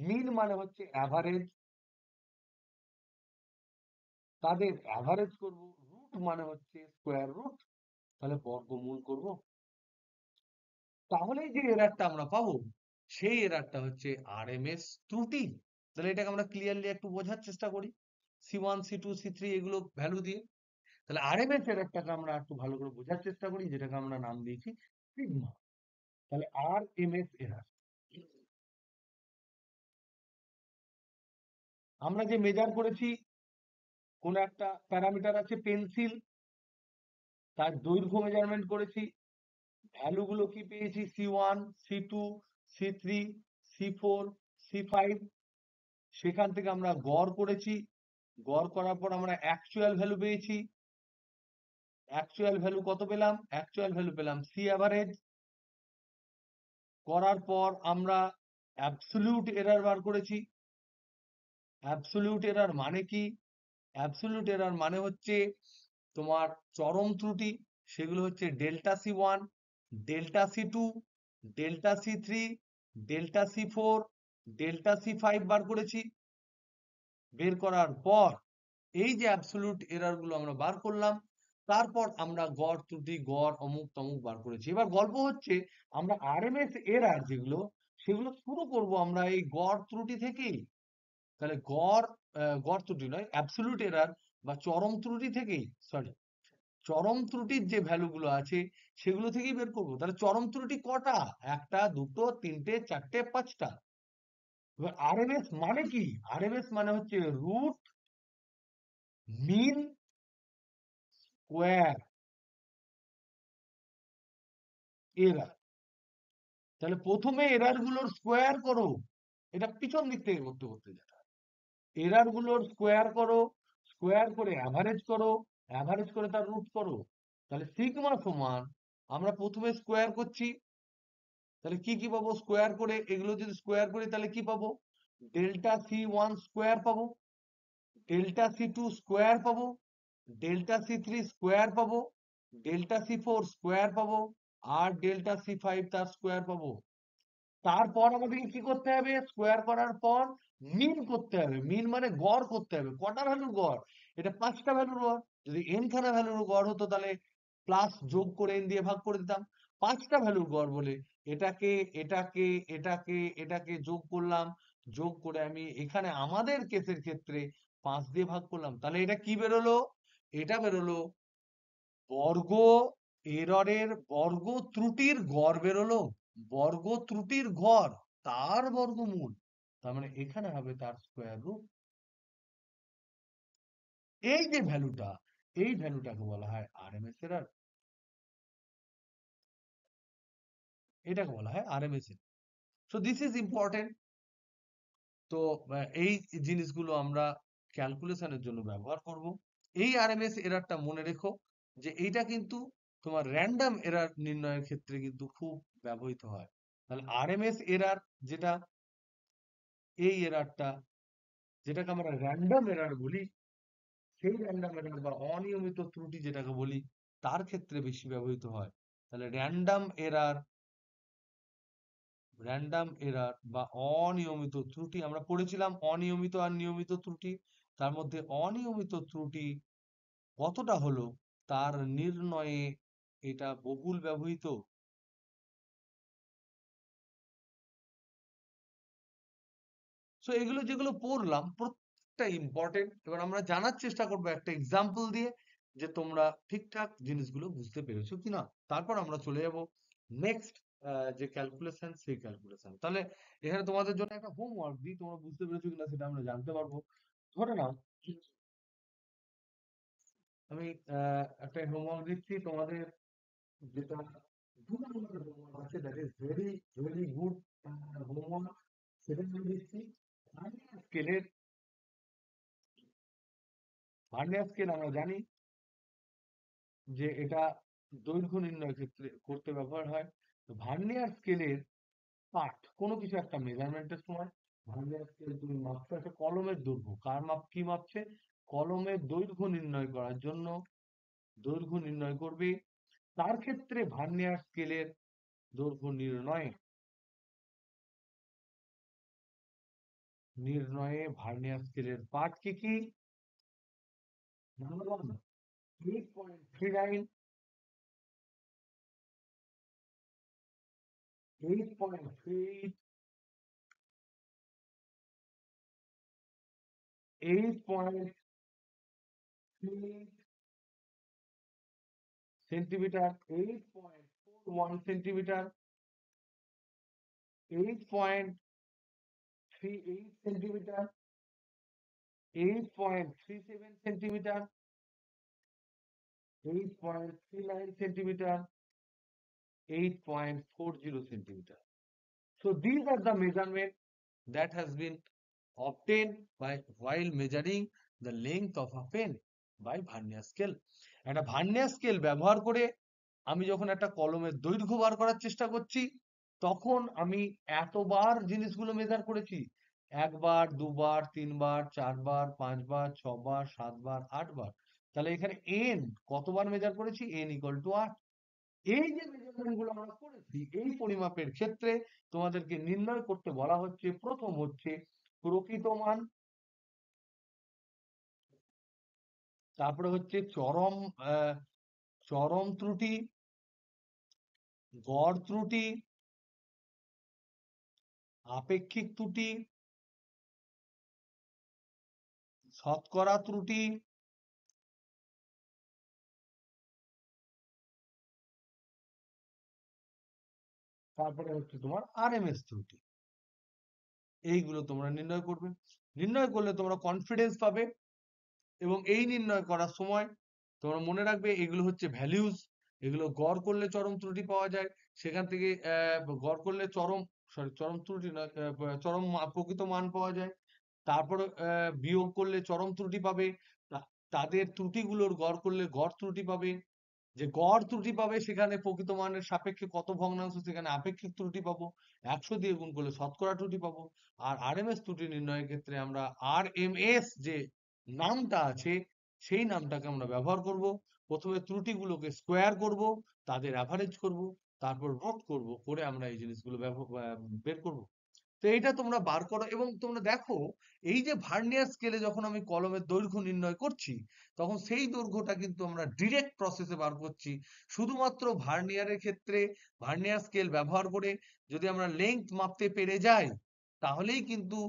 মিন মানে হচ্ছে অ্যাভারেজ, তাদের অ্যাভারেজ করব। রুট মানে হচ্ছে স্কোয়ার রুট, তাহলে বর্গমূল করব। তাহলেই যে এরারটা আমরা পাবো সেই এরারটা হচ্ছে আরএমএস ত্রুটি। তাহলে এটাকে আমরা ক্লিয়ারলি একটু বোঝার চেষ্টা করি C1 C2 C3 এগুলো ভ্যালু দিয়ে। তাহলে আরএমএস এরারটাকে আমরা একটু ভালো করে বোঝার চেষ্টা করি, যেটাকে আমরা নাম দিয়েছি সিগমা। তাহলে আরএমএস এরার, আমরা যে মেজার করেছি কোন একটা প্যারামিটার আছে পেন্সিল, তার দৈর্ঘ্য মেজারমেন্ট করেছি, ভ্যালুগুলো কি পেয়েছি C1 C2 C3 C4 C5, সেখান থেকে আমরা গড় করেছি, গড় করার পর আমরা অ্যাকচুয়াল ভ্যালু পেয়েছি। অ্যাকচুয়াল ভ্যালু কত পেলাম? অ্যাকচুয়াল ভ্যালু পেলাম সি অ্যাভারেজ। করার পর আমরা অ্যাবসলিউট এরার বার করেছি। অ্যাবসলিউট এরার মানে কি? অ্যাবসলিউট এরার মানে হচ্ছে তোমার চরম ত্রুটি, সেগুলো হচ্ছে delta C1, delta C2, delta C3, delta C4, delta C5 বার করেছি। বের করার পর এই যে অ্যাবসলিউট এরার গুলো আমরা বার করলাম, তারপর আমরা গড় ত্রুটি গড় অমুক তমুক বার করেছি। এবার গল্প হচ্ছে আমরা আরএমএস এরার যেগুলো সেগুলো শুরু করব আমরা এই গড় ত্রুটি থেকেই। তাহলে গড় ত্রুটি নয়, অ্যাবসলিউট এরার বা চরম ত্রুটি থেকেই, সরি, চরম ত্রুটির যে ভ্যালু গুলো আছে সেগুলো থেকেই বের করবো। তাহলে চরম ত্রুটি কটা? একটা, দুটো, তিনটে, চারটে, পাঁচটা। এবার আরএমএস মানে কি? আরএমএস মানে হচ্ছে রুট মিন স্কোয়ার এরার। তাহলে প্রথমে এরার গুলোর স্কোয়ার করো, এটা পিছন দিক থেকে করতে করতে যেটা, এরার গুলোর স্কোয়ার করো, স্কোয়ার করে অ্যাভারেজ করো, অ্যাভারেজ করে তার রুট করো। তাহলে সিগমা সমান, আমরা প্রথমে স্কোয়ার করছি, তাহলে কি কি পাবো? স্কোয়ার করে এগুলো যদি স্কোয়ার করি তাহলে কি পাবো? ডেল্টা C1 স্কোয়ার পাবো, ডেল্টা C2 স্কোয়ার পাবো, ডেল্টা C3 স্কোয়ার পাবো, ডেল্টা C4 স্কোয়ার পাবো, আর ডেল্টা C5 তার স্কোয়ার পাবো। তারপর আমাদেরকে কি করতে হবে? স্কোয়ার করার পর মিন করতে হবে। মিন মানে গড় করতে হবে। কটা ভ্যালুর গড়? এটা 5টা ভ্যালুর গড়। যদি n খানা ভ্যালুর গড় হতো তাহলে প্লাস যোগ করে n দিয়ে ভাগ করে দিতাম। 5টা ভ্যালুর গড় বলে এটাকে এটাকে এটাকে এটাকে যোগ করলাম, যোগ করে আমি এখানে আমাদের কেসের ক্ষেত্রে 5 দিয়ে ভাগ করলাম। তাহলে এটা কি বেরোলো? এটা বেরোলো বর্গ এররের বর্গ ত্রুটির গড় বেরোলো, বর্গ ত্রুটির গড় তার বর্গমূল। তার মানে এখানে হবে তার স্কোয়ার রুট। এই যে ভ্যালুটা, এই ভ্যালুটাকে বলা হয় আরএমএস এরর, এটাকে বলা হয় RMS error. So this is important. তো এই জিনিসগুলো আমরা ক্যালকুলেশনের জন্য ব্যবহার করব। এই আরএমএস এররটা মনে রেখো যে এইটা কিন্তু তোমার র্যান্ডম এরর নির্ণয়ের ক্ষেত্রে কিন্তু খুব ব্যবহৃত হয়। তাহলে আরএমএস এরর যেটা, এই এররটা যেটাকে আমরা র্যান্ডম এরর বলি, সেই র্যান্ডম এরর বা অনিয়মিত ত্রুটি যেটাকে বলি, তার ক্ষেত্রে বেশি ব্যবহৃত হয়। তাহলে র্যান্ডম এরর বা অনিয়মিত ত্রুটি আমরা পড়েছিলাম, অনিয়মিত আর নিয়মিত ত্রুটি। তার মধ্যে অনিয়মিত ত্রুটি কতটা হলো তার নির্ণয়ে এটা বহুল ব্যবহৃত। সো এগুলো যেগুলো পড়লাম প্রত্যেকটা ইম্পর্টেন্ট। এবার আমরা জানার চেষ্টা করবো একটা এক্সাম্পল দিয়ে যে তোমরা ঠিকঠাক জিনিসগুলো বুঝতে পেরেছো কিনা। তারপর আমরা চলে যাব নেক্সট যে ক্যালকুলেশন, সেই ক্যালকুলেশন। তাহলে এখানে তোমাদের জন্য একটা হোমওয়ার্ক দিই, তোমরা বুঝতে পেরেছো কিনা সেটা আমরা জানতে পারবো। ধরে নাও আমি একটা হোমওয়ার্ক দিচ্ছি তোমাদের, যেটা 2 নম্বরের হোমওয়ার্ক আছে, that is very very good homework. সেটা আমি দিচ্ছি স্কেলের। ভার্নিয়ার স্কেল আমরা জানি যে এটা দৈর্ঘ্য নির্ণয়ের ক্ষেত্রে করতে ব্যবহার হয়। তো ভার্নিয়ার স্কেলের পাঠ কোনো কিছু একটা মেজারমেন্টের সময় ভার্নিয়ার স্কেল তুমি মাপছো একটা কলমের দৈর্ঘ্য, কার মাপ কি মাপছে, কলমের দৈর্ঘ্য নির্ণয় করার জন্য দৈর্ঘ্য নির্ণয় করবে। তার ক্ষেত্রে ভার্নিয়ার স্কেলের দৈর্ঘ্য নির্ণয়ে ভার্নিয়ার স্কেলের পাঠ কি কি? Number one, 8.39, 8.38, 8.38 centimetre, 8.41 centimetre, 8.38 centimetre, 8.37 centimetre, 8.39 centimetre, 8.40 centimetre. So these are the measurement that has been obtained by while measuring the length of a pen by vernier scale. একটা ভার্নিয়ার স্কেল ব্যবহার করে আমি যখন একটা কলমের দৈর্ঘ্য বার করার চেষ্টা করছি, তখন আমি এতবার জিনিসগুলো মেজার করেছি, একবার, দুবার, তিনবার, চারবার, পাঁচবার, ছবার, সাতবার, আটবার। তাহলে এখানে এন কতবার মেজার করেছি? N equal to 8। এই যে মেজারমেন্ট গুলো আমরা করেছি, এই পরিমাপের ক্ষেত্রে তোমাদেরকে নির্ণয় করতে বলা হচ্ছে, প্রথম হচ্ছে প্রকৃত মান, তারপরে হচ্ছে চরম ত্রুটি, গড় ত্রুটি, আপেক্ষিক ত্রুটি, শতকরা ত্রুটি, তারপরে হচ্ছে তোমার আরএমএস ত্রুটি। এইগুলো তোমরা নির্ণয় করবে। নির্ণয় করলে তোমরা কনফিডেন্স পাবে, এবং এই নির্ণয় করার সময় তোমরা মনে রাখবে এগুলো হচ্ছে ভ্যালিউজ। এগুলো গড় করলে চরম ত্রুটি পাওয়া যায়, সেখান থেকে গড় করলে চরম ত্রুটি নয়, প্রকৃত মান পাওয়া যায়। তারপরে বিয়োগ করলে চরম ত্রুটি পাবে। তাদের ত্রুটিগুলোর গড় করলে গড় ত্রুটি পাবে। যে গড় ত্রুটি পাবে সেখানে প্রকৃত মানের সাপেক্ষে কত ভগ্নাংশ, সেখানে আপেক্ষিক ত্রুটি পাবো। 100 দিয়ে গুণ করলে শতকরা ত্রুটি পাবো। আর আরএমএস ত্রুটি নির্ণয়ের ক্ষেত্রে আমরা আরএমএস যে নামটা আছে, সেই নামটাকে আমরা ব্যবহার করব। প্রথমে ত্রুটিগুলোকে স্কোয়ার করব, তাদের অ্যাভারেজ করব, তারপর রুট করব, করে আমরা এই জিনিসগুলো বের করব। তো এইটা তোমরা বার করো, এবং তোমরা দেখো এই যে ভার্নিয়ার স্কেলে যখন আমি কলমের দৈর্ঘ্য নির্ণয় করছি, তখন সেই দৈর্ঘ্যটা কিন্তু আমরা ডিরেক্ট প্রসেসে বার করছি। শুধুমাত্র ভার্নিয়ারের ক্ষেত্রে ভার্নিয়ার স্কেল ব্যবহার করে যদি আমরা লেংথ মাপতে পেরে যাই, তাহলেই কিন্তু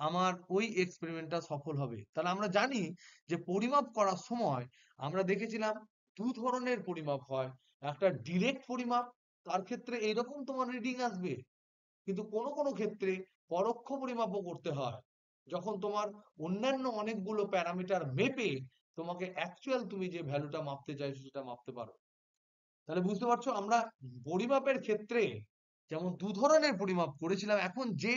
আমার ওই এক্সপেরিমেন্টটা সফল হবে। তাহলে আমরা জানি যে পরিমাপ করার সময় আমরা দেখেছিলাম দু ধরনের পরিমাপ হয়। একটা ডিরেক্ট পরিমাপ, তার ক্ষেত্রে এরকম তোমার রিডিং আসবে। কিন্তু কোনো কোনো ক্ষেত্রে পরোক্ষ পরিমাপও করতে হয়, যখন তোমার অন্যান্য অনেকগুলো প্যারামিটার মেপে তোমাকে অ্যাকচুয়াল তুমি যে ভ্যালুটা মাপতে চাইছো সেটা মাপতে পারো। তাহলে বুঝতে পারছো আমরা পরিমাপের ক্ষেত্রে যেমন দু ধরনের পরিমাপ করেছিলাম, এখন যে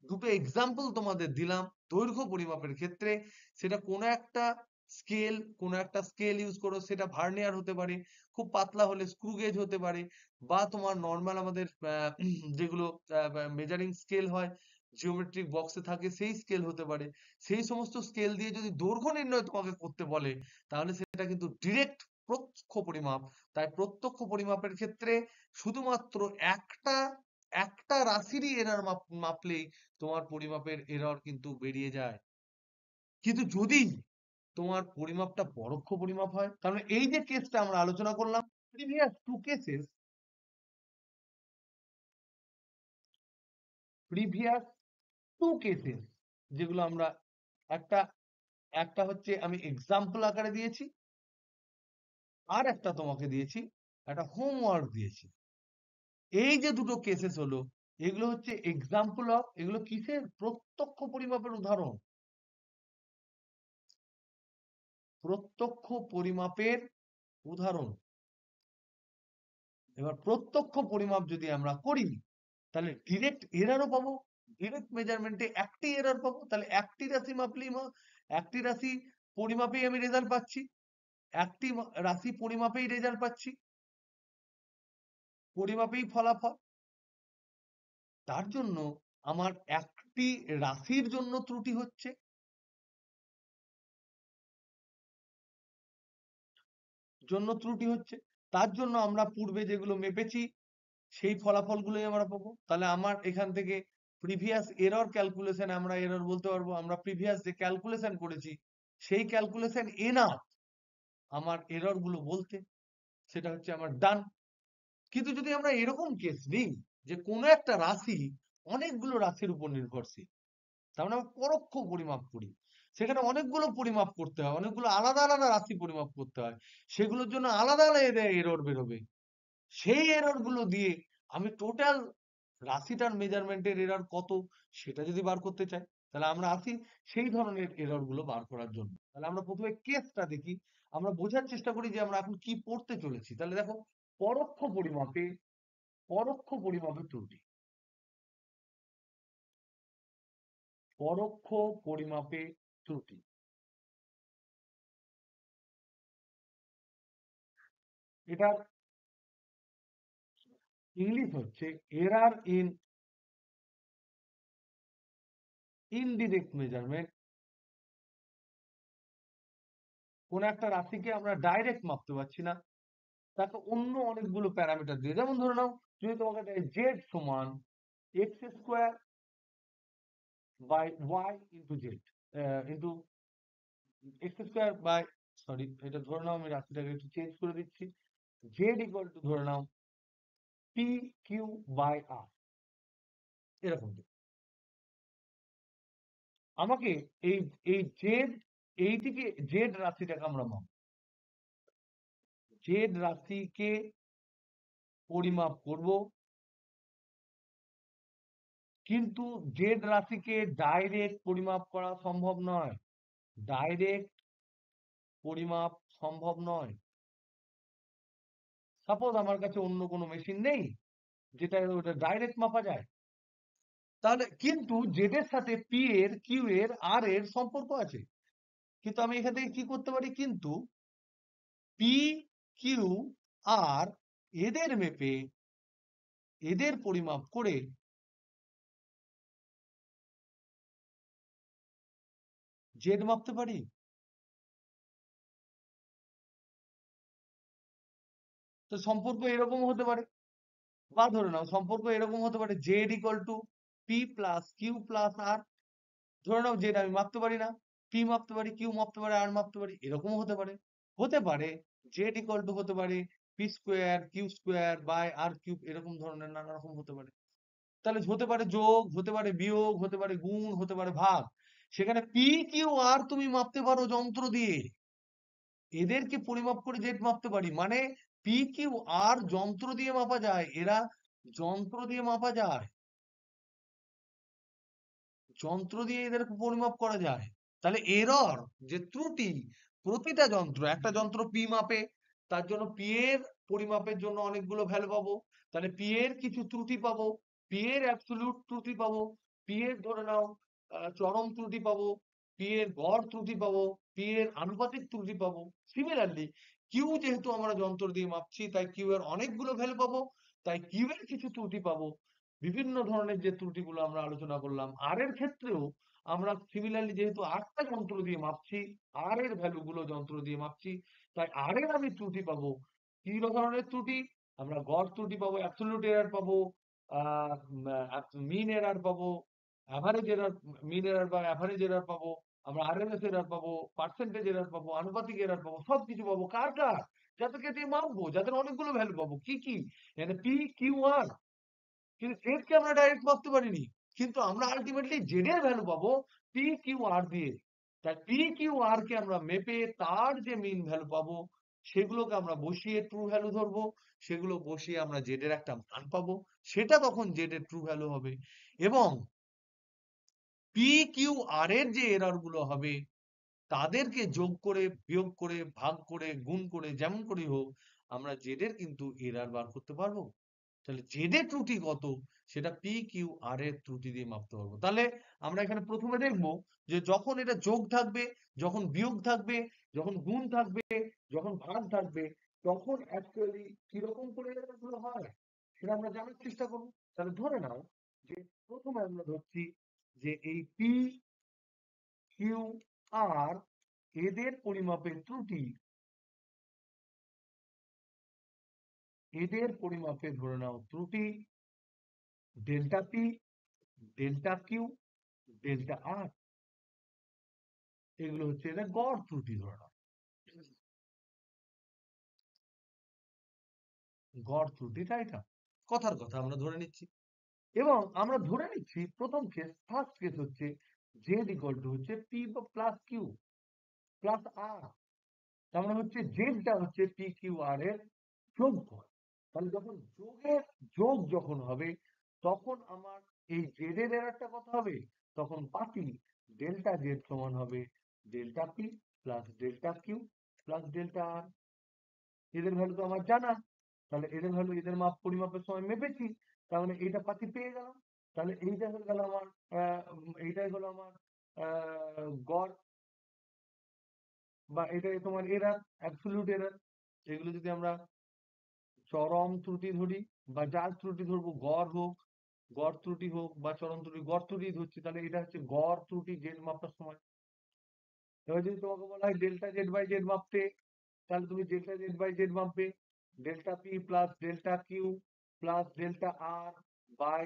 দুটো এক্সাম্পল তোমাদের দিলাম দৈর্ঘ্য পরিমাপের ক্ষেত্রে। সেটা কোনো একটা স্কেল ইউজ করো, সেটা ভার্নিয়ার হতে পারে, খুব পাতলা হলে স্ক্রু গেজ হতে পারে, বা তোমার নর্মাল আমাদের যেগুলো মেজারিং স্কেল হয় জিওমেট্রিক বক্সে থাকে সেই স্কেল হতে পারে। সেই সমস্ত স্কেল দিয়ে যদি দৈর্ঘ্য নির্ণয় তোমাকে করতে বলে তাহলে সেটা কিন্তু ডিরেক্ট প্রত্যক্ষ পরিমাপ। তাই প্রত্যক্ষ পরিমাপের ক্ষেত্রে শুধুমাত্র একটা একটা রাশিরই এরর মাপলেই তোমার পরিমাপের এরর কিন্তু বেরিয়ে যায়। কিন্তু যদি তোমার পরিমাপটা পরোক্ষ পরিমাপ হয়, কারণ এই যে কেসটা আমরা আলোচনা করলাম, প্রিভিয়াস টু কেসেস যেগুলো আমরা একটা একটা হচ্ছে আমি এক্সাম্পল আকারে দিয়েছি, আর একটা তোমাকে দিয়েছি একটা হোমওয়ার্ক দিয়েছি। এই যে দুটো কেসেস হলো, এগুলো হচ্ছে এক্সাম্পল অফ, এগুলো কিসের? প্রত্যক্ষ পরিমাপের উদাহরণ। প্রত্যক্ষ পরিমাপের উদাহরণ। এবার প্রত্যক্ষ পরিমাপ যদি আমরা করি তাহলে ডিরেক্ট এররও পাবো। ডিরেক্ট মেজারমেন্টে একটি এরর পাবো, তাহলে একটি রাশি মাপলেই একটি রাশি পরিমাপেই আমি রেজাল্ট পাচ্ছি, একটি রাশি পরিমাপেই রেজাল্ট পাচ্ছি, পরিমাপেই ফলাফল। তার জন্য আমার একটি রাশির জন্য ত্রুটি হচ্ছে, তার জন্য আমরা পূর্বে যেগুলো মেপেছি সেই ফলাফলগুলোই আমরা পাবো। তাহলে আমার এখান থেকে প্রিভিয়াস এরর ক্যালকুলেশন, আমরা এরর বলতে পারবো আমরা প্রিভিয়াস যে ক্যালকুলেশন করেছি সেই ক্যালকুলেশন এনাফ আমার এরর গুলো বলতে, সেটা হচ্ছে আমার ডান। কিন্তু যদি আমরা এরকম কেস নিই যে কোনো একটা রাশি অনেকগুলো রাশির উপর নির্ভরশীল, তার মানে আমরা পরোক্ষ পরিমাপ করি, সেখানে অনেকগুলো পরিমাপ করতে হয়, অনেকগুলো আলাদা আলাদা রাশি পরিমাপ করতে হয়, সেগুলোর জন্য আলাদা আলাদা এরর বেরোবে। সেই এরর গুলো দিয়ে আমি টোটাল রাশিটার মেজারমেন্টের এরর কত সেটা যদি বার করতে চাই, তাহলে আমরা আসি সেই ধরনের এরর গুলো বার করার জন্য। তাহলে আমরা প্রথমে কেসটা দেখি, আমরা বোঝার চেষ্টা করি যে আমরা এখন কি পড়তে চলেছি। তাহলে দেখো, পরোক্ষ পরিমাপে ত্রুটি। পরোক্ষ পরিমাপে ত্রুটি, এটার ইংলিশ হচ্ছে এরার ইন ইনডিরেক্ট মেজারমেন্ট। কোন একটা রাশিকে আমরা ডাইরেক্ট মাপতে পারছি না, তাকে অন্য অনেকগুলো প্যারামিটার দিয়ে, যেমন ধরে নাও যদি তোমাকে দেয় জেড সমান X square by Y into Z into X square by, sorry এটা ধরে নাও আমি রাশিটাকে একটু চেঞ্জ করে দিচ্ছি, জেড ইকুয়াল টু ধরে নাও পি কিউ বাই আর, এরকম আমাকে এই এই জেড এইটিকে জেড রাশিটাকে আমরা মাপ, জেড রাশিকে পরিমাপ করব, কিন্তু জেড রাশিকে ডাইরেক্ট পরিমাপ করা সম্ভব নয়, ডাইরেক্ট পরিমাপ সম্ভব নয়। সাপোজ আমার কাছে অন্য কোনো মেশিন নেই যেটা ওটা ডাইরেক্ট মাপা যায়, তাহলে কিন্তু জেড এর সাথে পি এর, কিউ এর, আর এর সম্পর্ক আছে। কিন্তু আমি এখান থেকে কি করতে পারি, কিন্তু পি কিউ আর এদের মেপে এদের পরিমাপ করে জেড মাপতে পারি। তো সম্পর্ক এরকম হতে পারে, বা ধরে নাও সম্পর্ক এরকম হতে পারে Z equal to P plus Q plus R. ধরে নাও জেড আমি মাপতে পারি না, পি মাপতে পারি, কিউ মাপতে পারি, আর মাপতে পারি, এরকম হতে পারে। হতে পারে জেড ইকুয়াল টু হতে পারে P square Q square by R cube, এরকম ধরনের নানা রকম হতে পারে। তাহলে হতে পারে যোগ, হতে পারে বিয়োগ, হতে পারে গুণ, হতে পারে ভাগ। সেখানে পি কিউ আর তুমি মাপতে পারো যন্ত্র দিয়ে, এদেরকে পরিমাপ করে জেড মাপতে পারি, মানে পি কিউ আর যন্ত্র দিয়ে মাপা যায়, এরা যন্ত্র দিয়ে মাপা যায়, যন্ত্র দিয়ে এদের পরিমাপ করা যায়। তাহলে এরর যে ত্রুটি, প্রতিটা যন্ত্র, একটা যন্ত্র পি মাপে, তার জন্য পি এর পরিমাপের জন্য অনেকগুলো ভ্যালু পাবো, তাহলে পি এর কিছু ত্রুটি পাবো, পি এর অ্যাবসলিউট ত্রুটি পাবো, পি এর ধরে নাও চরম ত্রুটি পাবো, পি এর গড় ত্রুটি পাবো, পি এর আনুপাতিক ত্রুটি পাবো। সিমিলারলি কিউ যেহেতু আমরা যন্ত্র দিয়ে মাপছি, তাই কিউ এর অনেকগুলো ভ্যালু পাবো, তাই কিউ এর কিছু ত্রুটি পাবো। বিভিন্ন ধরনের যে ত্রুটিগুলো আমরা আলোচনা করলাম, আর এর ক্ষেত্রেও আমরা সিমিলারলি যেহেতু আটটা যন্ত্র দিয়ে মাপছি, আর এর ভ্যালুগুলো যন্ত্র দিয়ে মাপছি, তাই আর এর আমি ত্রুটি পাবো কি ধরনের ত্রুটি? আমরা গড় ত্রুটি পাবো, অ্যাবসলিউট এরার পাবো, মিন এরার পাবো, অ্যাভারেজ এরার, মিন এরার বা অ্যাভারেজ এরার পাবো, আমরা আরএমএস এরার পাবো, পার্সেন্টেজ এরার পাবো, আনুপাতিক এরার পাবো, সবকিছু পাবো। কার কার? যাদেরকে দিয়ে মাপবো, যাদের অনেকগুলো ভ্যালু পাবো। কি কি? এখানে পি কিউ আর। কিন্তু জেড কে আমরা ডাইরেক্ট মাপতে পারিনি, কিন্তু আমরা আলটিমেটলি জেড এর ভ্যালু পাবো পি কিউ আর দিয়ে। তাই পি কিউ আর কে আমরা মেপে তার যে মিন ভ্যালু পাবো, সেগুলোকে আমরা বসিয়ে ট্রু ভ্যালু ধরবো, সেগুলো বসিয়ে আমরা জেড এর একটা মান পাবো, সেটা তখন জেড এর ট্রু ভ্যালু হবে। এবং পি কিউ আর এর যে এরর গুলো হবে, তাদেরকে যোগ করে, বিয়োগ করে, ভাগ করে, গুণ করে, যেমন করেই হোক, আমরা জেড এর কিন্তু এরর বার করতে পারবো। তাহলে জেড এর ত্রুটি কত, সেটা পি কিউ আর এর ত্রুটি দিয়ে মাপতে পারবো। তাহলে আমরা এখানে প্রথমে দেখবো যে যখন এটা যোগ থাকবে, যখন বিয়োগ থাকবে, যখন গুণ থাকবে, যখন ভাগ থাকবে, তখন অ্যাকচুয়ালি কিরকম করে এগুলো হয়, সেটা আমরা জানার চেষ্টা করবো। তাহলে ধরে নাও যে প্রথমে আমরা ধরছি যে এই পি কিউ আর এদের পরিমাপের ত্রুটি, এদের পরিমাপে ধরে নাও ত্রুটি delta P, delta Q, delta R, এগুলো হচ্ছে এদের গড় ত্রুটি ধরে নাও। গড় ত্রুটিটা এটা কথার কথা আমরা ধরে নিচ্ছি। এবং আমরা ধরে নিচ্ছি প্রথম কেস, ফার্স্ট কেস হচ্ছে জেড ইকুয়াল টু হচ্ছে পি প্লাস কিউ প্লাস আর। তার মানে হচ্ছে জেডটা হচ্ছে পি কিউ আর এর যোগফল। তাহলে যখন যোগ যখন হবে, তখন আমার এই জেড এর এরারটা কত হবে? তখন পাচ্ছি ডেল্টা জেড সমান হবে delta P plus delta Q plus delta R. এদের ভ্যালু তো আমার জানা, তাহলে এদের ভ্যালু এদের মাপ পরিমাপের সময় মেপেছি, তার মানে এইটা পাচ্ছি পেয়ে গেলাম। তাহলে এইটা হয়ে গেল আমার এইটাই হলো আমার গড়, বা এটাই তোমার এরার, অ্যাবসলিউট এরার। এগুলো যদি আমরা চরম ত্রুটি ধরি বা যার ত্রুটি ধরবো, গড় হোক, গড় ত্রুটি হোক বা চরম ত্রুটি, গড় ত্রুটি ধরছি, তাহলে এটা হচ্ছে গড় ত্রুটি জেড মাপার সময়। এবার যদি তোমাকে বলা হয় ডেল্টা জেড বাই জেড মাপতে, তাহলে তুমি ডেল্টা জেড বাই জেড মাপবে delta P plus delta Q plus delta R by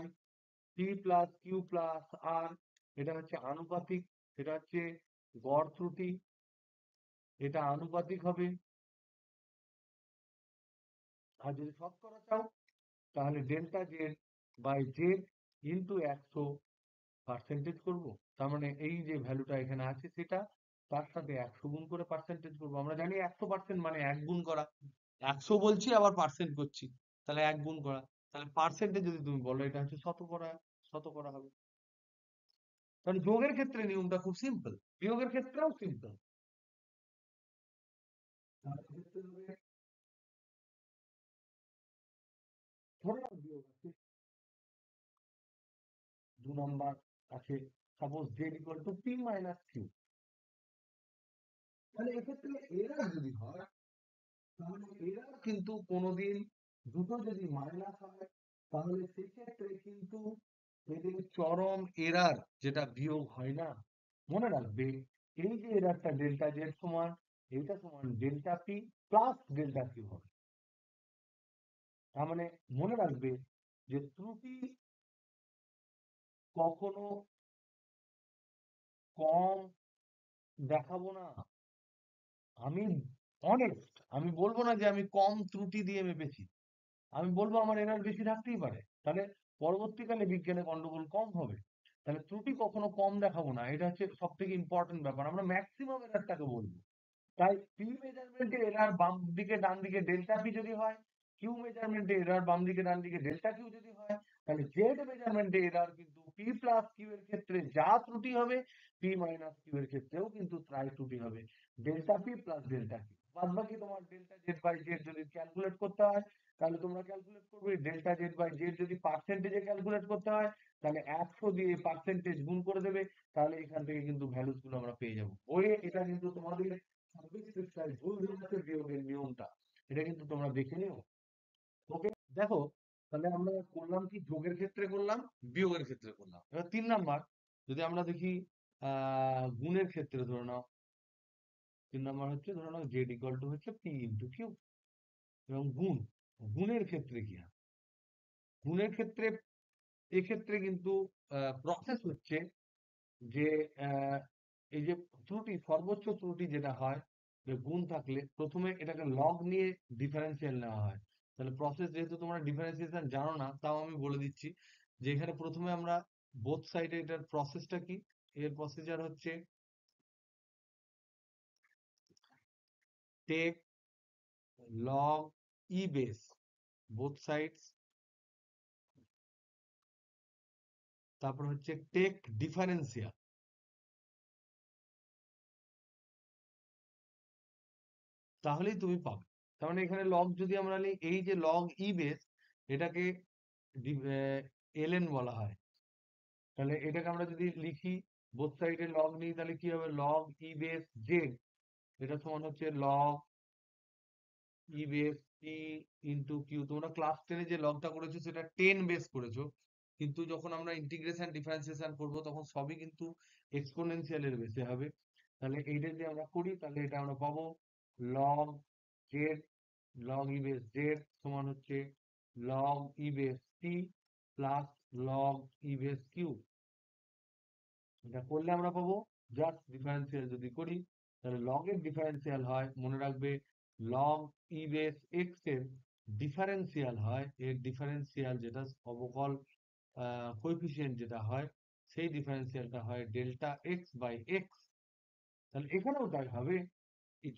P plus Q plus R. এটা হচ্ছে আনুপাতিক, এটা হচ্ছে গড় ত্রুটি, এটা আনুপাতিক হবে। আর যদি শতকরা চাও, তাহলে delta Z by Z into 100 percentage করবো। তার মানে এই যে ভ্যালুটা এখানে আছে, সেটা তার সাথে 100 গুণ করে পার্সেন্টেজ করবো। আমরা জানি 100% মানে 1 গুণ করা, 100 বলছি আবার পার্সেন্ট করছি, তাহলে 1 গুণ করা। তাহলে পার্সেন্টেজ যদি তুমি বলো, এটা হচ্ছে শতকরা, শতকরা হবে। কারণ যোগের ক্ষেত্রে নিয়মটা খুব সিম্পল, বিয়োগের ক্ষেত্রেও সিম্পল। ধরে নাও বিয়োগ আছে, 2 নম্বর আছে, suppose Z equal to P minus Q. তাহলে এক্ষেত্রে এরা যদি হয়, তাহলে এরা কিন্তু কোনোদিন দুটো যদি মাইনাস হয়, তাহলে সেক্ষেত্রে কিন্তু এদের চরম এরার যেটা বিয়োগ হয় না। মনে রাখবে এই যে এরারটা ডেল্টা জেড সমান, এটা সমান delta P plus delta Q হবে। তার মানে মনে রাখবে যে ত্রুটি কখনো কম দেখাবো না। আমি অনেস্ট, আমি বলবো না যে আমি কম ত্রুটি দিয়ে মেপেছি, আমি বলবো আমার এরার বেশি থাকতেই পারে, তাহলে পরবর্তীকালে বিজ্ঞানে গন্ডগোল কম হবে। তাহলে ত্রুটি কখনো কম দেখাবো না, এটা হচ্ছে সব থেকে ইম্পর্টেন্ট ব্যাপার। আমরা ম্যাক্সিমাম এরারটাকে বলবো। তাই পি মেজারমেন্টে এরার বাম দিকে ডান দিকে ডেল্টা পি যদি হয়, কিউ মেজারমেন্টে এরার বাম দিকে ডান দিকে ডেল্টা কিউ যদি হয়, তাহলে জেড মেজারমেন্টে এরার কিন্তু পি প্লাস কিউ এর ক্ষেত্রে যা ত্রুটি হবে, পি মাইনাস কিউ এর ক্ষেত্রেও কিন্তু তাই ত্রুটি হবে, delta P plus delta Q. বাদ বাকি তোমার ডেল্টা জেড বাই জেড যদি ক্যালকুলেট করতে হয়, তাহলে তোমরা ক্যালকুলেট করবে। ডেল্টা জেড বাই জেড যদি পার্সেন্টেজে ক্যালকুলেট করতে হয়, তাহলে 100 দিয়ে পার্সেন্টেজ গুণ করে দেবে, তাহলে এখান থেকে কিন্তু ভ্যালুস গুলো আমরা পেয়ে যাবো। বইয়ে এটা কিন্তু তোমাদের 26 পৃষ্ঠায় ভুল হয়েছে বিয়োগের নিয়মটা, এটা কিন্তু তোমরা দেখে নিও। ওকে, দেখো, তাহলে আমরা করলাম কি, যোগের ক্ষেত্রে করলাম, বিয়োগের ক্ষেত্রে করলাম। এবার 3 নাম্বার যদি আমরা দেখি, গুণের ক্ষেত্রে ধরে নাও, 3 নাম্বার হচ্ছে ধরে নাও জেড ইকুয়াল টু হচ্ছে পি ইন্টু কিউ। এবং গুণের ক্ষেত্রে কি হয়? গুণের ক্ষেত্রে এক্ষেত্রে কিন্তু প্রসেস হচ্ছে যে এই যে ত্রুটি, সর্বোচ্চ ত্রুটি যেটা হয়, যে গুণ থাকলে প্রথমে এটাকে লগ নিয়ে ডিফারেন্সিয়াল নেওয়া হয়। তাহলে প্রসেস, যেহেতু তোমরা ডিফারেন্সিয়েশন জানো না, তাও আমি বলে দিচ্ছি যে এখানে প্রথমে আমরা বোথ সাইডে, এটার প্রসেসটা কি, এর প্রসিজার হচ্ছে take log E base both sides, তারপর হচ্ছে টেক ডিফারেন্সিয়াল, তাহলেই তুমি পাবে। তার মানে এখানে লগ যদি আমরা নিই, এই যে লগ ই বেস, এটাকে এলএন বলা হয়। তাহলে এটাকে আমরা যদি লিখি, বোথ সাইডে লগ নিই, তাহলে কি হবে, লগ ই বেস জেড, এটা সমান হচ্ছে log E base P into Q. তোমরা ক্লাস 10-এ যে লগটা করেছো সেটা 10 বেস করেছো, কিন্তু যখন আমরা ইন্টিগ্রেশন ডিফারেন্সিয়েশন করবো তখন সবই কিন্তু এক্সপোনেনশিয়ালের বেসে হবে। তাহলে এইটা যদি আমরা করি, তাহলে এটা আমরা পাবো log Z, log E base Z সমান হচ্ছে log E base P plus log E base Q. এটা করলে আমরা পাবো, জাস্ট ডিফারেন্সিয়াল যদি করি, তাহলে লগ এর ডিফারেন্সিয়াল হয়, মনে রাখবে, লগ ই বেস এক্স এর ডিফারেন্সিয়াল হয়, এর ডিফারেন্সিয়াল যেটা অবকল কোএফিসিয়েন্ট যেটা হয়, সেই ডিফারেন্সিয়ালটা হয় ডেল্টা এক্স বাই এক্স। তাহলে এখানেও তাই হবে,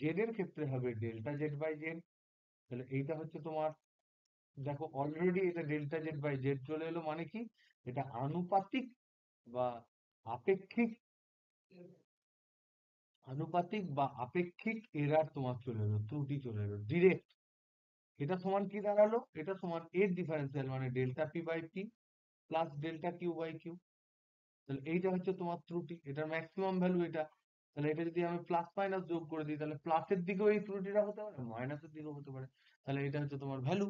জেড এর ক্ষেত্রে হবে ডেল্টা জেড বাই জেড। তাহলে এইটা হচ্ছে তোমার, দেখো অলরেডি এটা ডেল্টা জেড বাই জেড চলে এলো, মানে কি, এটা আনুপাতিক বা আপেক্ষিক, আনুপাতিক বা আপেক্ষিক এরার তোমার চলে এলো, ত্রুটি চলে এলো ডিরেক্ট। এটা সমান কি দাঁড়ালো, এটা সমান এর ডিফারেন্সিয়াল মানে delta P by P plus delta Q by Q. তাহলে এইটা হচ্ছে তোমার ত্রুটি, এটার ম্যাক্সিমাম ভ্যালু এটা। তাহলে এটা যদি আমি প্লাস মাইনাস যোগ করে দিই, তাহলে প্লাসের দিকেও এই ত্রুটিটা হতে পারে, মাইনাসের দিকেও হতে পারে। তাহলে এটা হচ্ছে তোমার ভ্যালু।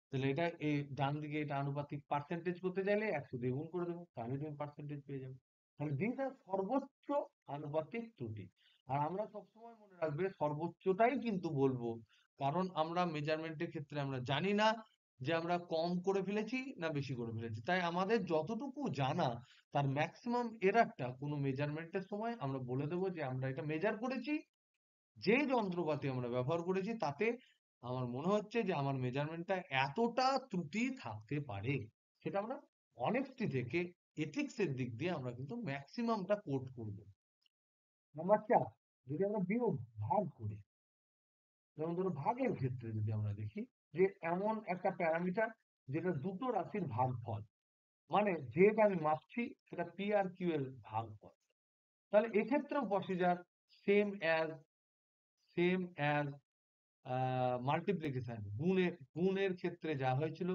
তাহলে এটা এই ডান দিকে এটা আনুপাতিক পার্সেন্টেজ করতে চাইলে 100 দিয়ে গুণ করে দেবো, তাহলে তুমি পার্সেন্টেজ পেয়ে যাবে। তাহলে দিস আর সর্বোচ্চ আনুপাতিক ত্রুটি। আর আমরা সবসময় মনে রাখবে সর্বোচ্চটাই কিন্তু বলবো, কারণ আমরা মেজারমেন্টের ক্ষেত্রে আমরা জানি না যে আমরা কম করে ফেলেছি না বেশি করে ফেলেছি। তাই আমাদের যতটুকু জানা, তার ম্যাক্সিমাম এরারটা কোনো মেজারমেন্টের সময় আমরা বলে দেবো যে আমরা এটা মেজার করেছি, যে যন্ত্রপাতি আমরা ব্যবহার করেছি তাতে আমার মনে হচ্ছে যে আমার মেজারমেন্টটা এতটা ত্রুটি থাকতে পারে। সেটা আমরা অনেস্টি থেকে, এথিক্স এর দিক দিয়ে আমরা কিন্তু ম্যাক্সিমামটা কোট করব। নাম্বার 4, যদি আমরা বিয়োগ ভাগ করি, যেমন ধরো ভাগের ক্ষেত্রে যদি আমরা দেখি, যে এমন একটা প্যারামিটার যেটা দুটো রাশির ভাগফল, মানে যেটা আমি মাপছি সেটা পি আর কিউ এর ভাগফল, তাহলে এক্ষেত্রেও procedure same as same as multiplication, গুণের ক্ষেত্রে যা হয়েছিল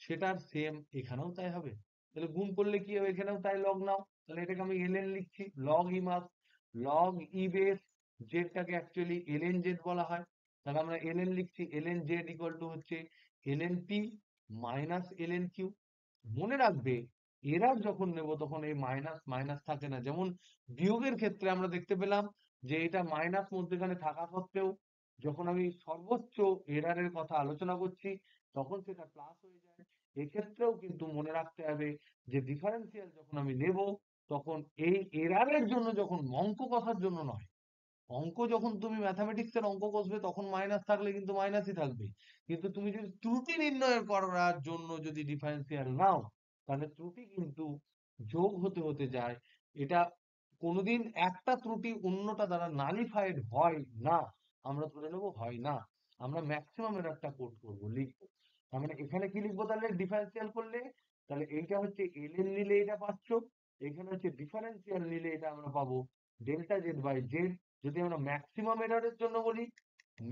সেটার সেম এখানেও তাই হবে। তাহলে গুণ করলে কি হবে, এখানেও তাই লগ নাও, তাহলে এটাকে আমি এলএন লিখছি, লগ ই মাস, লগ ই বেস জেডটাকে অ্যাকচুয়ালি এলএন জেড বলা হয়। তাহলে আমরা এলএন লিখছি, এলএন জেড ইকুয়াল টু হচ্ছে LN P minus LN Q. মনে রাখবে, এরার যখন নেব তখন এই মাইনাস মাইনাস থাকে না। যেমন বিয়োগের ক্ষেত্রে আমরা দেখতে পেলাম যে এটা মাইনাস মধ্যেখানে থাকা সত্ত্বেও যখন আমি সর্বোচ্চ এরারের কথা আলোচনা করছি তখন সেটা প্লাস হয়ে যায়। এক্ষেত্রেও কিন্তু মনে রাখতে হবে যে ডিফারেন্সিয়াল যখন আমি নেব, তখন এই এরারের জন্য, যখন অঙ্ক কষার জন্য নয়, অঙ্ক যখন তুমি ম্যাথামেটিক্স এর অঙ্ক কষবে তখন মাইনাস থাকলে কিন্তু মাইনাসই থাকবে, কিন্তু তুমি যদি ত্রুটি নির্ণয় করার জন্য যদি ডিফারেন্সিয়াল নাও, তাহলে ত্রুটি কিন্তু যোগ হতে হতে যায়। এটা কোনোদিন একটা ত্রুটি অন্যটা দ্বারা নালিফাইড হয় না, আমরা ধরে নেবো হয় না। আমরা ম্যাক্সিমাম এর একটা কোড করবো, লিখবো। তার মানে এখানে কি লিখবো, তাহলে ডিফারেন্সিয়াল করলে তাহলে এইটা হচ্ছে ln নিলে এটা পাচ্ছ, এখানে হচ্ছে ডিফারেন্সিয়াল নিলে এটা আমরা পাবো ডেল্টা জেড বাই জেড। যদি আমরা ম্যাক্সিমাম এররের জন্য বলি,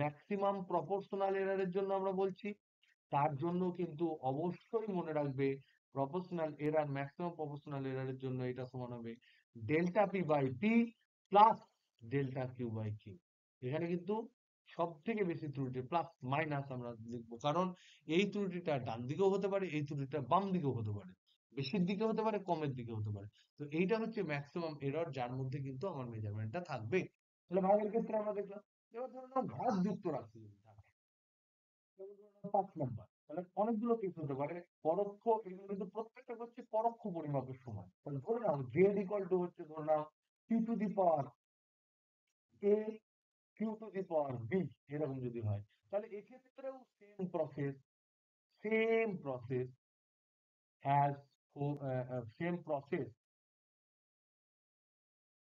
ম্যাক্সিমাম প্রপোর্শনাল এররের জন্য আমরা বলছি, তার জন্য কিন্তু অবশ্যই মনে রাখবে প্রপোর্শনাল এরর, ম্যাক্সিমাম প্রপোর্শনাল এররের জন্য এটা সমান হবে delta P by P plus delta Q by Q. এখানে কিন্তু সব থেকে বেশি ত্রুটি প্লাস মাইনাস আমরা লিখবো, কারণ এই ত্রুটিটা ডান দিকেও হতে পারে, এই ত্রুটিটা বাম দিকেও হতে পারে, বেশির দিকে হতে পারে, কমের দিকে হতে পারে। তো এইটা হচ্ছে ম্যাক্সিমাম এরর, যার মধ্যে কিন্তু আমার মেজারমেন্টটা থাকবে। তাহলে ভাগের ক্ষেত্রে আমরা দেখলাম। এবার ধরো না ঘাত যুক্ত রাশি যদি থাকে, যেমন ধরো না 5 নাম্বার, তাহলে অনেকগুলো কেস হতে পারে পরোক্ষ, এগুলো কিন্তু প্রত্যেকটা হচ্ছে পরোক্ষ পরিমাপের সময়। তাহলে ধরে নাও জেড ইকুয়াল টু হচ্ছে ধরে নাও Q to the power A Q to the power B, এরকম যদি হয়, তাহলে এক্ষেত্রেও same process as same process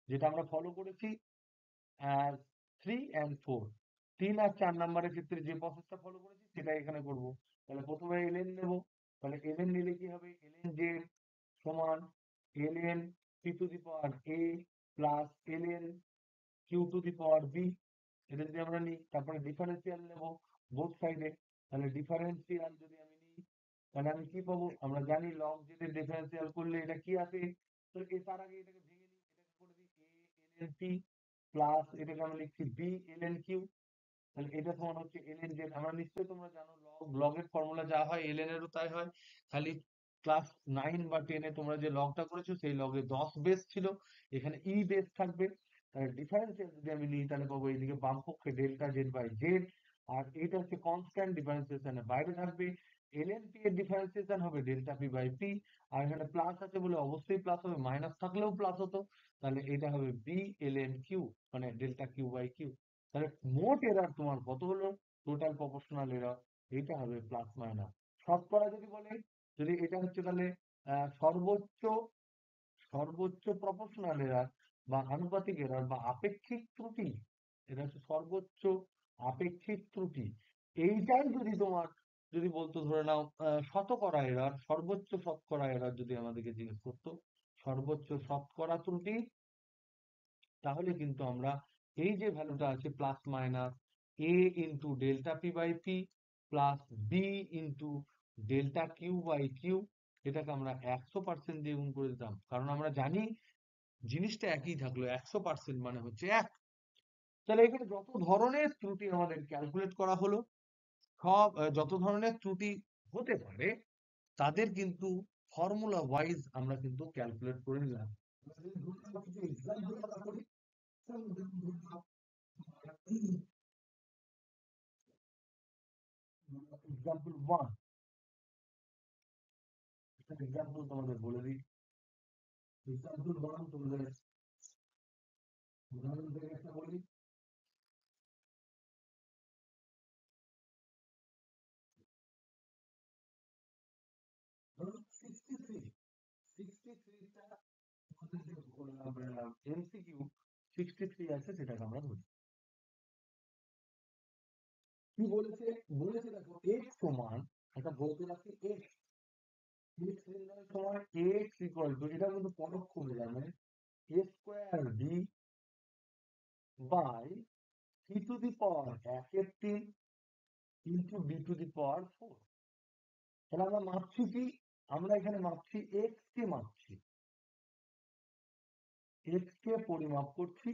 যেটা আমরা ফলো করেছি অ্যাজ 3 and 4, 3 আর 4 নাম্বারের ক্ষেত্রে যে প্রসেসটা ফলো করেছি সেটা এখানে করব। তাহলে প্রথমে এলএন নেব, তাহলে এলএন নিলে কি হবে, এলএন জেড সমান LN P to the power A plus LN Q to the power B. এটা যদি আমরা নিই, তারপরে ডিফারেন্সিয়াল নেব বোথ সাইডে। তাহলে ডিফারেন্সিয়াল যদি আমি নিই, তাহলে আমি কি পাবো, আমরা জানি লগ জেড ডিফারেন্সিয়াল করলে এটা কি আসে। তো তার আগে এটাকে ভেঙে নিই, এটাকে করে দিই এ এলএন পি প্লাস এটাকে আমরা লিখছি বি এলএন কিউ। তাহলে এটা সমান হচ্ছে এলএন জেড। আমরা নিশ্চয়ই তোমরা জানো লগের ফর্মুলা যা হয় এলএন এরও তাই হয়, খালি ক্লাস 9 বা 10-এ তোমরা যে লগটা করেছো সেই লগে 10 বেস ছিল, এখানে ই বেস থাকবে। তাহলে ডিফারেন্সিয়াল যদি আমি নিই, তাহলে পাবো এইদিকে বাম পক্ষে ডেল্টা জেড বাই জেড, আর এটা হচ্ছে কনস্ট্যান্ট ডিফারেন্সিয়েশনের বাইরে থাকবে। এলএন পি এর ডিফারেন্সিয়েশন হবে ডেল্টা পি বাই পি, আর এখানে প্লাস আছে বলে অবশ্যই প্লাস হবে, মাইনাস থাকলেও প্লাস হতো। তাহলে এটা হবে বি এলএন কিউ, মানে ডেল্টা কিউ বাই কিউ। তাহলে মোট এরর তোমার কত হলো, টোটাল প্রপোর্শনাল এরর, এইটা হবে প্লাস মাইনাস। শতকরা যদি বলে, যদি এটা হচ্ছে তাহলে সর্বোচ্চ সর্বোচ্চ প্রপোর্শনাল এরর বা আনুপাতিক এরর বা আপেক্ষিক ত্রুটি, এটা হচ্ছে সর্বোচ্চ আপেক্ষিক ত্রুটি। এইটাই যদি তোমার, যদি বলতো ধরে নাও শতকরা এরর, সর্বোচ্চ শতকরা এরর যদি আমাদেরকে জিজ্ঞেস করতো, সর্বোচ্চ শতকরা ত্রুটি, তাহলে কিন্তু আমরা এই যে ভ্যালুটা আছে plus minus A into delta P by P plus B into delta Q by Q, এটাকে আমরা 100% দিয়ে গুণ করে দিতাম, কারণ আমরা জানি জিনিসটা একই থাকলো, 100% মানে হচ্ছে 1। তাহলে এখানে যত ধরনের ত্রুটি আমাদের ক্যালকুলেট করা হলো, সব যত ধরনের ত্রুটি হতে পারে তাদের কিন্তু ফর্মুলা ওয়াইজ আমরা কিন্তু ক্যালকুলেট করে নিলাম। এক্সাম্পল ওয়ান, একটা এক্সাম্পল তোমাদের বলে দিই। এক্সাম্পল ওয়ান তোমাদের উদাহরণ থেকে একটা বলি। ধরো 63, 63টা আমাদের যে এমসিকিউ 63 আছে সেটাকে আমরা ধরি। কি বলেছে, বলেছে দেখো এক্স সমান, একটা বলতে রাখি এক্স, এক্স নির্ণয়ের সময় এক্স ইকুয়াল টু, এটা কিন্তু পরোক্ষ measurement, A square B by C to the power 1/3 into B to the power 4। তাহলে আমরা মাপছি কি, আমরা এখানে মাপছি এক্স কে মাপছি, এক্স কে পরিমাপ করছি,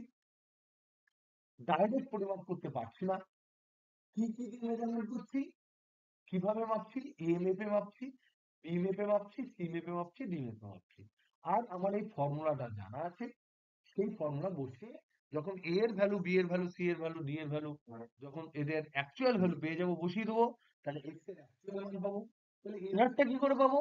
ডাইরেক্ট পরিমাপ করতে পারছি না। কি কি দিয়ে মেজারমেন্ট করছি, কিভাবে মাপছি, এ মেপে মাপছি, বি মেপে মাপছি, সি মেপে মাপছি, ডি মেপে মাপছি। আর আমার এই ফর্মুলাটা জানা আছে, সেই ফর্মুলা বসিয়ে যখন এ এর ভ্যালু, বি এর ভ্যালু, সি এর ভ্যালু, ডি এর ভ্যালু, যখন এদের অ্যাকচুয়াল ভ্যালু পেয়ে যাবো বসিয়ে দেবো, তাহলে এক্স এর অ্যাকচুয়াল মান পাবো। তাহলে এরারটা কি করে পাবো,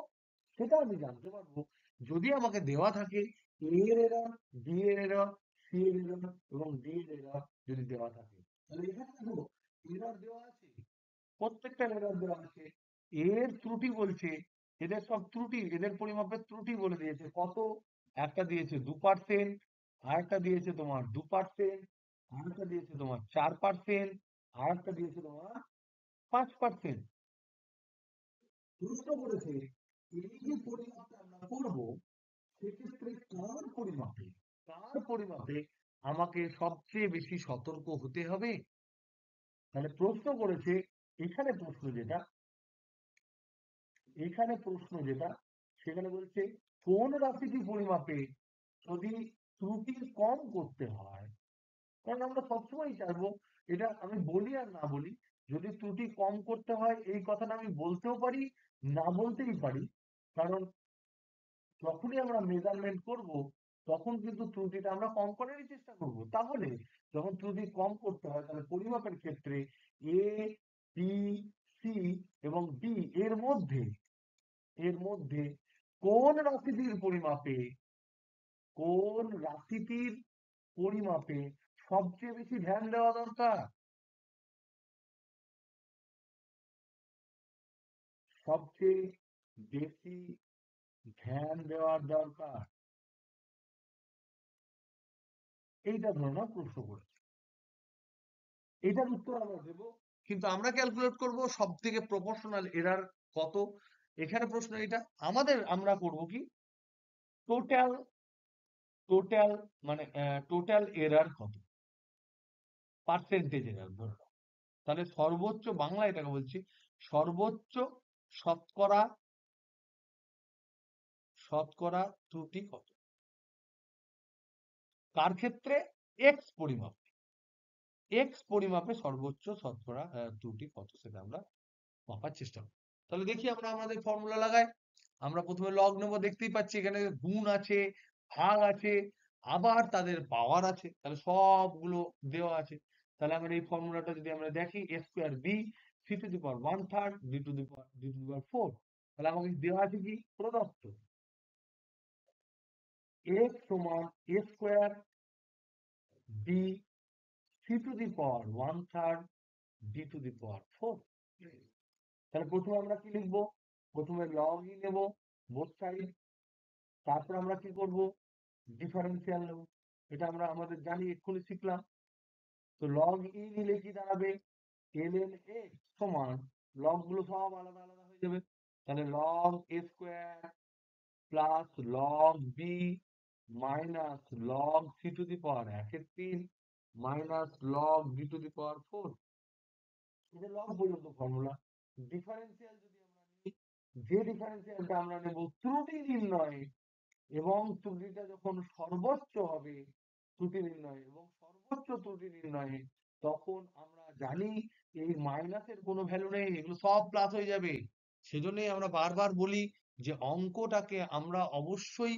সেটা আমি জানতে পারবো যদি আমাকে দেওয়া থাকে এ এর এরর, বি এর এরর, সি এর এরর এবং ডি এর এরর যদি দেওয়া থাকে। তাহলে এখানে দেখো এরর দেওয়া আছে, প্রত্যেকটা এরর দেওয়া আছে, এর ত্রুটি বলছে, এদের সব ত্রুটি, এদের পরিমাপের ত্রুটি বলে দিয়েছে কত, একটা দিয়েছে 2%, আরেকটা দিয়েছে তোমার 2%, আরেকটা দিয়েছে তোমার 4%, আরেকটা দিয়েছে তোমার 5%। প্রশ্ন করেছে এই যে পরিমাপটা আমরা করব, সেক্ষেত্রে কার পরিমাপে আমাকে সবচেয়ে বেশি সতর্ক হতে হবে? তাহলে প্রশ্ন করেছে, এখানে প্রশ্ন যেটা এখানে প্রশ্ন যেটা সেখানে বলছে কোন রাশিটি পরিমাপে যদি ত্রুটি কম করতে হয়। কারণ আমরা সবসময় চাইবো, এটা আমি বলি আর না বলি, যদি ত্রুটি কম করতে হয় এই কথাটা আমি বলতেও পারি, না বলতেই পারি। কারণ যখনই আমরা মেজারমেন্ট করব, তখন কিন্তু ত্রুটিটা আমরা কম করারই চেষ্টা করব। তাহলে যখন ত্রুটি কম করতে হয়, তাহলে পরিমাপের ক্ষেত্রে এ, বি, সি এবং ডি এর মধ্যে কোন রাশিটির পরিমাপে কোন রাশিটির পরিমাপে সবচেয়ে বেশি ধ্যান দেওয়া দরকার? সবচেয়ে বেশি ধ্যান দেওয়ার দরকার, এইটা ধরে নাও প্রশ্ন করেছে। এটার উত্তর আমরা দেব, কিন্তু আমরা ক্যালকুলেট করব সব থেকে প্রপোর্শনাল এরার কত। এখানে প্রশ্ন এটা, আমরা করব কি, টোটাল টোটাল মানে টোটাল এরার কত, পার্সেন্টেজ এরার ধরে নাও। তাহলে সর্বোচ্চ, বাংলা এটাকে বলছি, সর্বোচ্চ শতকরা শতকরা ত্রুটি কত, কার ক্ষেত্রে? এক্স পরিমাপ, সর্বোচ্চ শতকরা ত্রুটি কত, সেটা আমরা মাপার চেষ্টা করব। তাহলে দেখি আমরা আমাদের ফর্মুলা লাগাই। আমরা প্রথমে লগ নেব, দেখতেই পাচ্ছি এখানে গুণ আছে, ভাগ আছে, আবার তাদের পাওয়ার আছে, তাহলে সবগুলো দেওয়া আছে। তাহলে আমরা এই ফর্মুলাটা যদি আমরা দেখি, A square B C to the power 1/3 D to the power 4, তাহলে আমাকে দেওয়া আছে কি, প্রদত্ত এক্স সমান A square B C to the power 1/3 D to the power 4। তাহলে প্রথমে আমরা কি লিখবো? প্রথমে লগ ই নেব বোথ সাইড, তারপর আমরা কি করব, ডিফারেন্সিয়াল নেব। এটা আমরা আমাদের জানি, এক্ষুনি শিখলাম। তো লগ ই নিলে কি দাঁড়াবে, ln x সমান, লগ গুলো সব আলাদা আলাদা হয়ে যাবে, তাহলে log A square plus log B minus log C to the power 1/3 minus log D to the power 4। এটা লগ পর্যন্ত ফর্মুলা। ডিফারেন্সিয়াল যদি আমরা নিই, যে ডিফারেন্সিয়ালটা আমরা নেব ত্রুটি নির্ণয়ে, এবং ত্রুটিটা যখন সর্বোচ্চ হবে ত্রুটি নির্ণয়ে এবং সর্বোচ্চ ত্রুটি নির্ণয়ে, তখন আমরা জানি এই মাইনাসের কোনো ভ্যালু নেই, এগুলো সব প্লাস হয়ে যাবে। সেজন্যই আমরা বারবার বলি যে অঙ্কটাকে আমরা অবশ্যই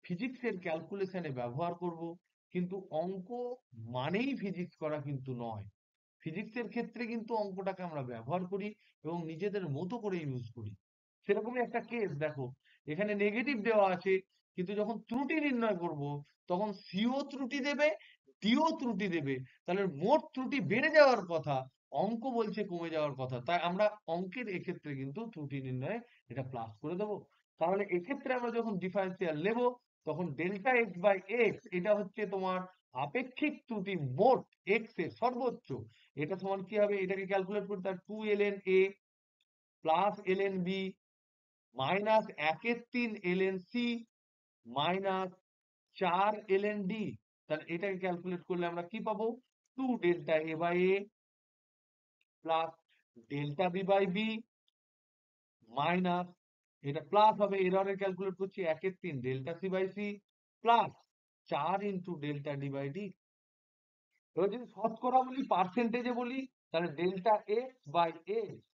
ফিজিক্সের ক্যালকুলেশনে ব্যবহার করব, কিন্তু অঙ্ক মানেই ফিজিক্স করা কিন্তু নয়। ফিজিক্সের ক্ষেত্রে কিন্তু অঙ্কটাকে আমরা ব্যবহার করি এবং নিজেদের মতো করে ইউজ করি। সেরকমই একটা কেস দেখো, এখানে নেগেটিভ দেওয়া আছে, কিন্তু যখন ত্রুটি নির্ণয় করব, তখন সিও ত্রুটি দেবে, ডিও ত্রুটি দেবে, তাহলে মোট ত্রুটি বেড়ে যাওয়ার কথা, অঙ্ক বলছে কমে যাওয়ার কথা। তাই আমরা অঙ্কের এক্ষেত্রে কিন্তু ত্রুটি নির্ণয়ে এটা প্লাস করে দেবো। তাহলে এক্ষেত্রে আমরা যখন ডিফারেন্সিয়াল নেব, তখন ডেল্টা এক্স বাই এক্স, এটা হচ্ছে তোমার আপেক্ষিক ত্রুটি মোট এক্স এর সর্বোচ্চ, এটা সমান কি হবে, এটাকে ক্যালকুলেট করতে হয় 2 ln a plus ln b minus 1/3 ln c minus 4 ln d। তাহলে এটাকে ক্যালকুলেট করলে আমরা কি পাবো, 2 delta a by a plus delta b by b minus, এটা প্লাস হবে, এররে ক্যালকুলেট করছি 1/3 delta c by c plus 4 into delta d by d। এবার যদি শতকরা বলি, পার্সেন্টেজে বলি, তাহলে delta X by X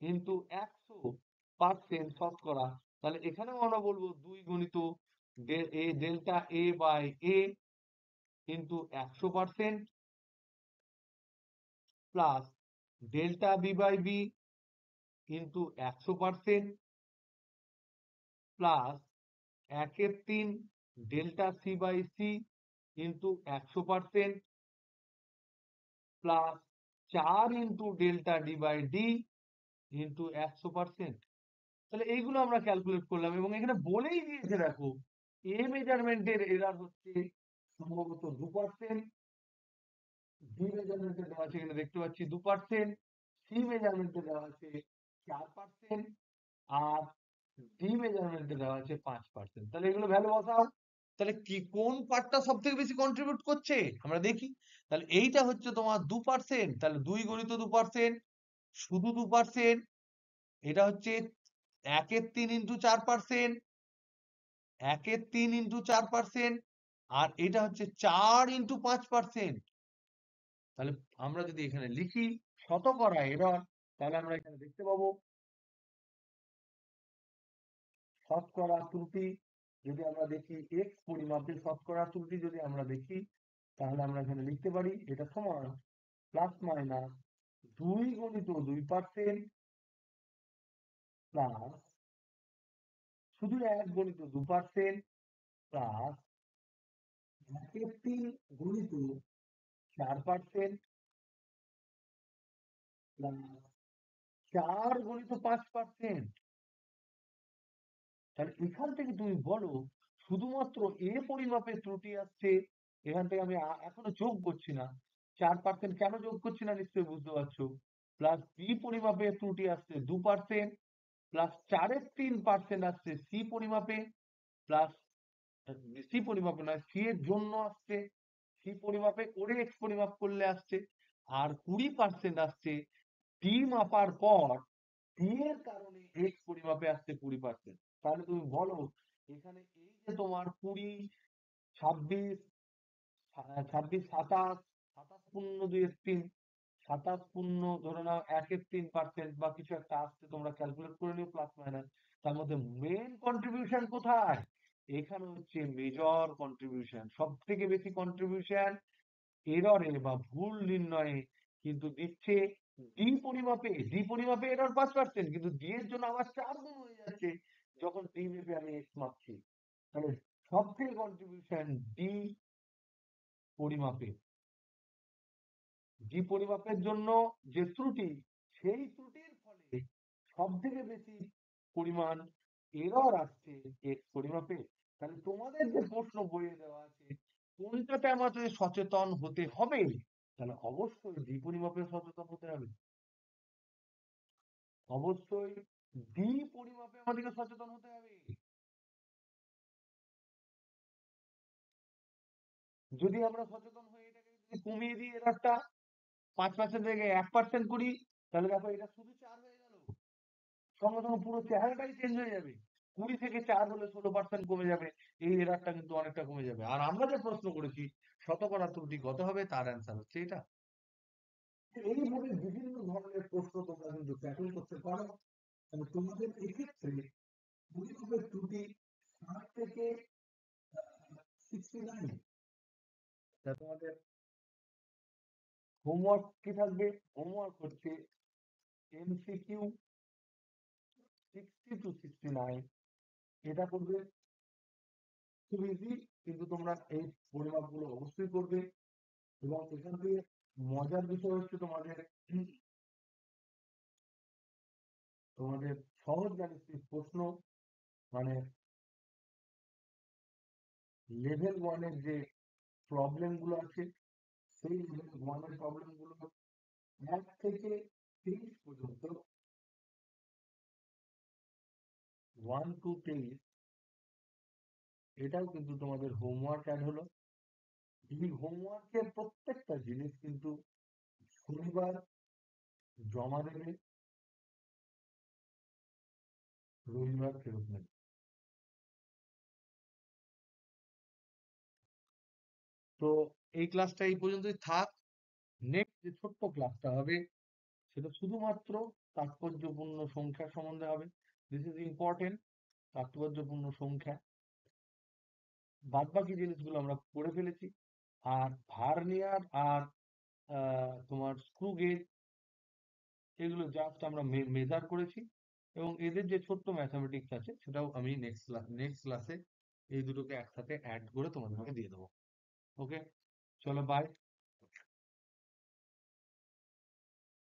into 100% শতকরা। তাহলে এখানেও আমরা বলবো 2 গুণিত delta A by A into 100% plus delta B by B into 100% plus 1/3 delta C by C into 100% plus 4 into delta D by D into 100%। তাহলে এইগুলো আমরা ক্যালকুলেট করলাম, এবং এখানে বলেই দিয়েছে দেখো, এ মেজারমেন্টের এরার হচ্ছে সম্ভবত 2%, বি মেজারমেন্টে দেওয়া আছে এখানে দেখতে পাচ্ছি 2%, সি মেজারমেন্টে দেওয়া আছে 4%, আর ডি মেজারমেন্টে দেওয়া আছে 5%। তাহলে এগুলো ভ্যালু বসাও। তাহলে কি কোন পার্টটা সব থেকে বেশি কন্ট্রিবিউট করছে আমরা দেখি। তাহলে এইটা হচ্ছে তোমার 2%, তাহলে 2 × 2%, শুধু 2%। এটা হচ্ছে 1/3 × 4%, 1/3 × 4%, আর এটা হচ্ছে 4 × 5%। তাহলে আমরা যদি এখানে লিখি শতকরা এরর, তাহলে আমরা এখানে দেখতে পাবো শতকরা ত্রুটি। যদি আমরা দেখি এক্স পরিমাপে শতকরা ত্রুটি যদি আমরা দেখি, তাহলে আমরা এখানে লিখতে পারি এটা সমান প্লাস মাইনাস 2 × 2% প্লাস শুধু 1 × 2% প্লাস 1/3 × 4% প্লাস 4 × 5%। তাহলে এখান থেকে তুমি বলো শুধুমাত্র এ পরিমাপের ত্রুটি আসছে। এখান থেকে আমি এখনো যোগ করছি না। 4% কেন যোগ করছি না নিশ্চয়ই বুঝতে পারছো। প্লাস বি পরিমাপের ত্রুটি আসছে 2%, প্লাস 3/4% আসছে সি পরিমাপে, প্লাস সি পরিমাপে নয়, সি এর জন্য আসছে, সি পরিমাপে করে এক্স পরিমাপ করলে আসছে। আর 20% আসছে ডি মাপার পর ডি এর কারণে এক্স পরিমাপে আসছে 20%। তাহলে তুমি বলো এখানে এই যে তোমার 20, 26, 26, 27, 27.2 27 পূর্ণ ধরে নাও 1/3% বা কিছু একটা আসছে, তোমরা ক্যালকুলেট করে নিও প্লাস মাইনাস। তার মধ্যে মেন কন্ট্রিবিউশন কোথায়? এখানে হচ্ছে মেজর কন্ট্রিবিউশন, সব থেকে বেশি কন্ট্রিবিউশন এররে বা ভুল নির্ণয়ে কিন্তু দিচ্ছে ডি পরিমাপে। ডি পরিমাপে এরর 5%, কিন্তু ডি এর জন্য আমার 4 গুণ হয়ে যাচ্ছে যখন ডি মেপে আমি এক্স মাপছি। তাহলে সব থেকে কন্ট্রিবিউশন ডি পরিমাপে। ডি পরিমাপের জন্য যে ত্রুটি, সেই ত্রুটির ফলে সব থেকে বেশি পরিমাণ এরর আসছে এক্স পরিমাপে। তাহলে তোমাদের যে প্রশ্ন বইয়ে দেওয়া আছে কোনটাতে আমাদের সচেতন হতে হবে, তাহলে অবশ্যই ডি পরিমাপে সচেতন হতে হবে। অবশ্যই ডি পরিমাপে আমাদেরকে সচেতন হতে হবে। যদি আমরা সচেতন হয়ে এটাকে যদি কমিয়ে দিই এররটা 5% থেকে 1% করি, তাহলে দেখো এটা শুধু 4 হয়ে গেল, সঙ্গে সঙ্গে পুরো চেহারাটাই চেঞ্জ হয়ে যাবে। 20 থেকে 4 হলে 16% কমে যাবে। এই এরারটা কিন্তু অনেকটা কমে যাবে। আর আমরা যে প্রশ্ন করেছি শতকরা ত্রুটি কত হবে, তার অ্যান্সার হচ্ছে এটা। এইভাবে বিভিন্ন ধরনের প্রশ্ন তোমরা কিন্তু ট্যাকল করতে পারো। তবে তোমাদের এক্ষেত্রে পরিমাপের ত্রুটি 60 থেকে 69। তোমাদের হোমওয়ার্ক কি থাকবে? হোমওয়ার্ক হচ্ছে এমসিকিউ 60 to 69, এটা করবে। খুব ইজি, কিন্তু তোমরা এই পরিমাপগুলো অবশ্যই করবে। এবং এখান থেকে মজার বিষয় হচ্ছে তোমাদের তোমাদের সহজ জ্ঞানের প্রশ্ন, মানে লেভেল 1 এর যে প্রবলেম গুলো আছে, সেই লেভেল 1 এর প্রবলেম গুলো 1 থেকে 23 পর্যন্ত, 1 to 23, এটাও কিন্তু তোমাদের হোমওয়ার্ক অ্যাড হলো। এই হোমওয়ার্কের প্রত্যেকটা জিনিস কিন্তু শনিবার জমা দেবে, রবিবার ফেরত নেবে। তো এই ক্লাসটা এই পর্যন্তই থাক। নেক্সট যে ছোট্ট ক্লাসটা হবে সেটা শুধুমাত্র তাৎপর্যপূর্ণ সংখ্যা সম্বন্ধে হবে। দিস ইজ ইম্পর্টেন্ট, তাৎপর্যপূর্ণ সংখ্যা। বাদ বাকি জিনিসগুলো আমরা পড়ে ফেলেছি। আর ভার্নিয়ার আর তোমার স্ক্রু গেজ, এগুলো জাস্ট আমরা মেজার করেছি। এবং এদের যে ছোট্ট ম্যাথামেটিক্স আছে সেটাও আমি নেক্সট ক্লাসে এই দুটোকে একসাথে অ্যাড করে তোমাদেরকে দিয়ে দেবো। ওকে, চলো বাই।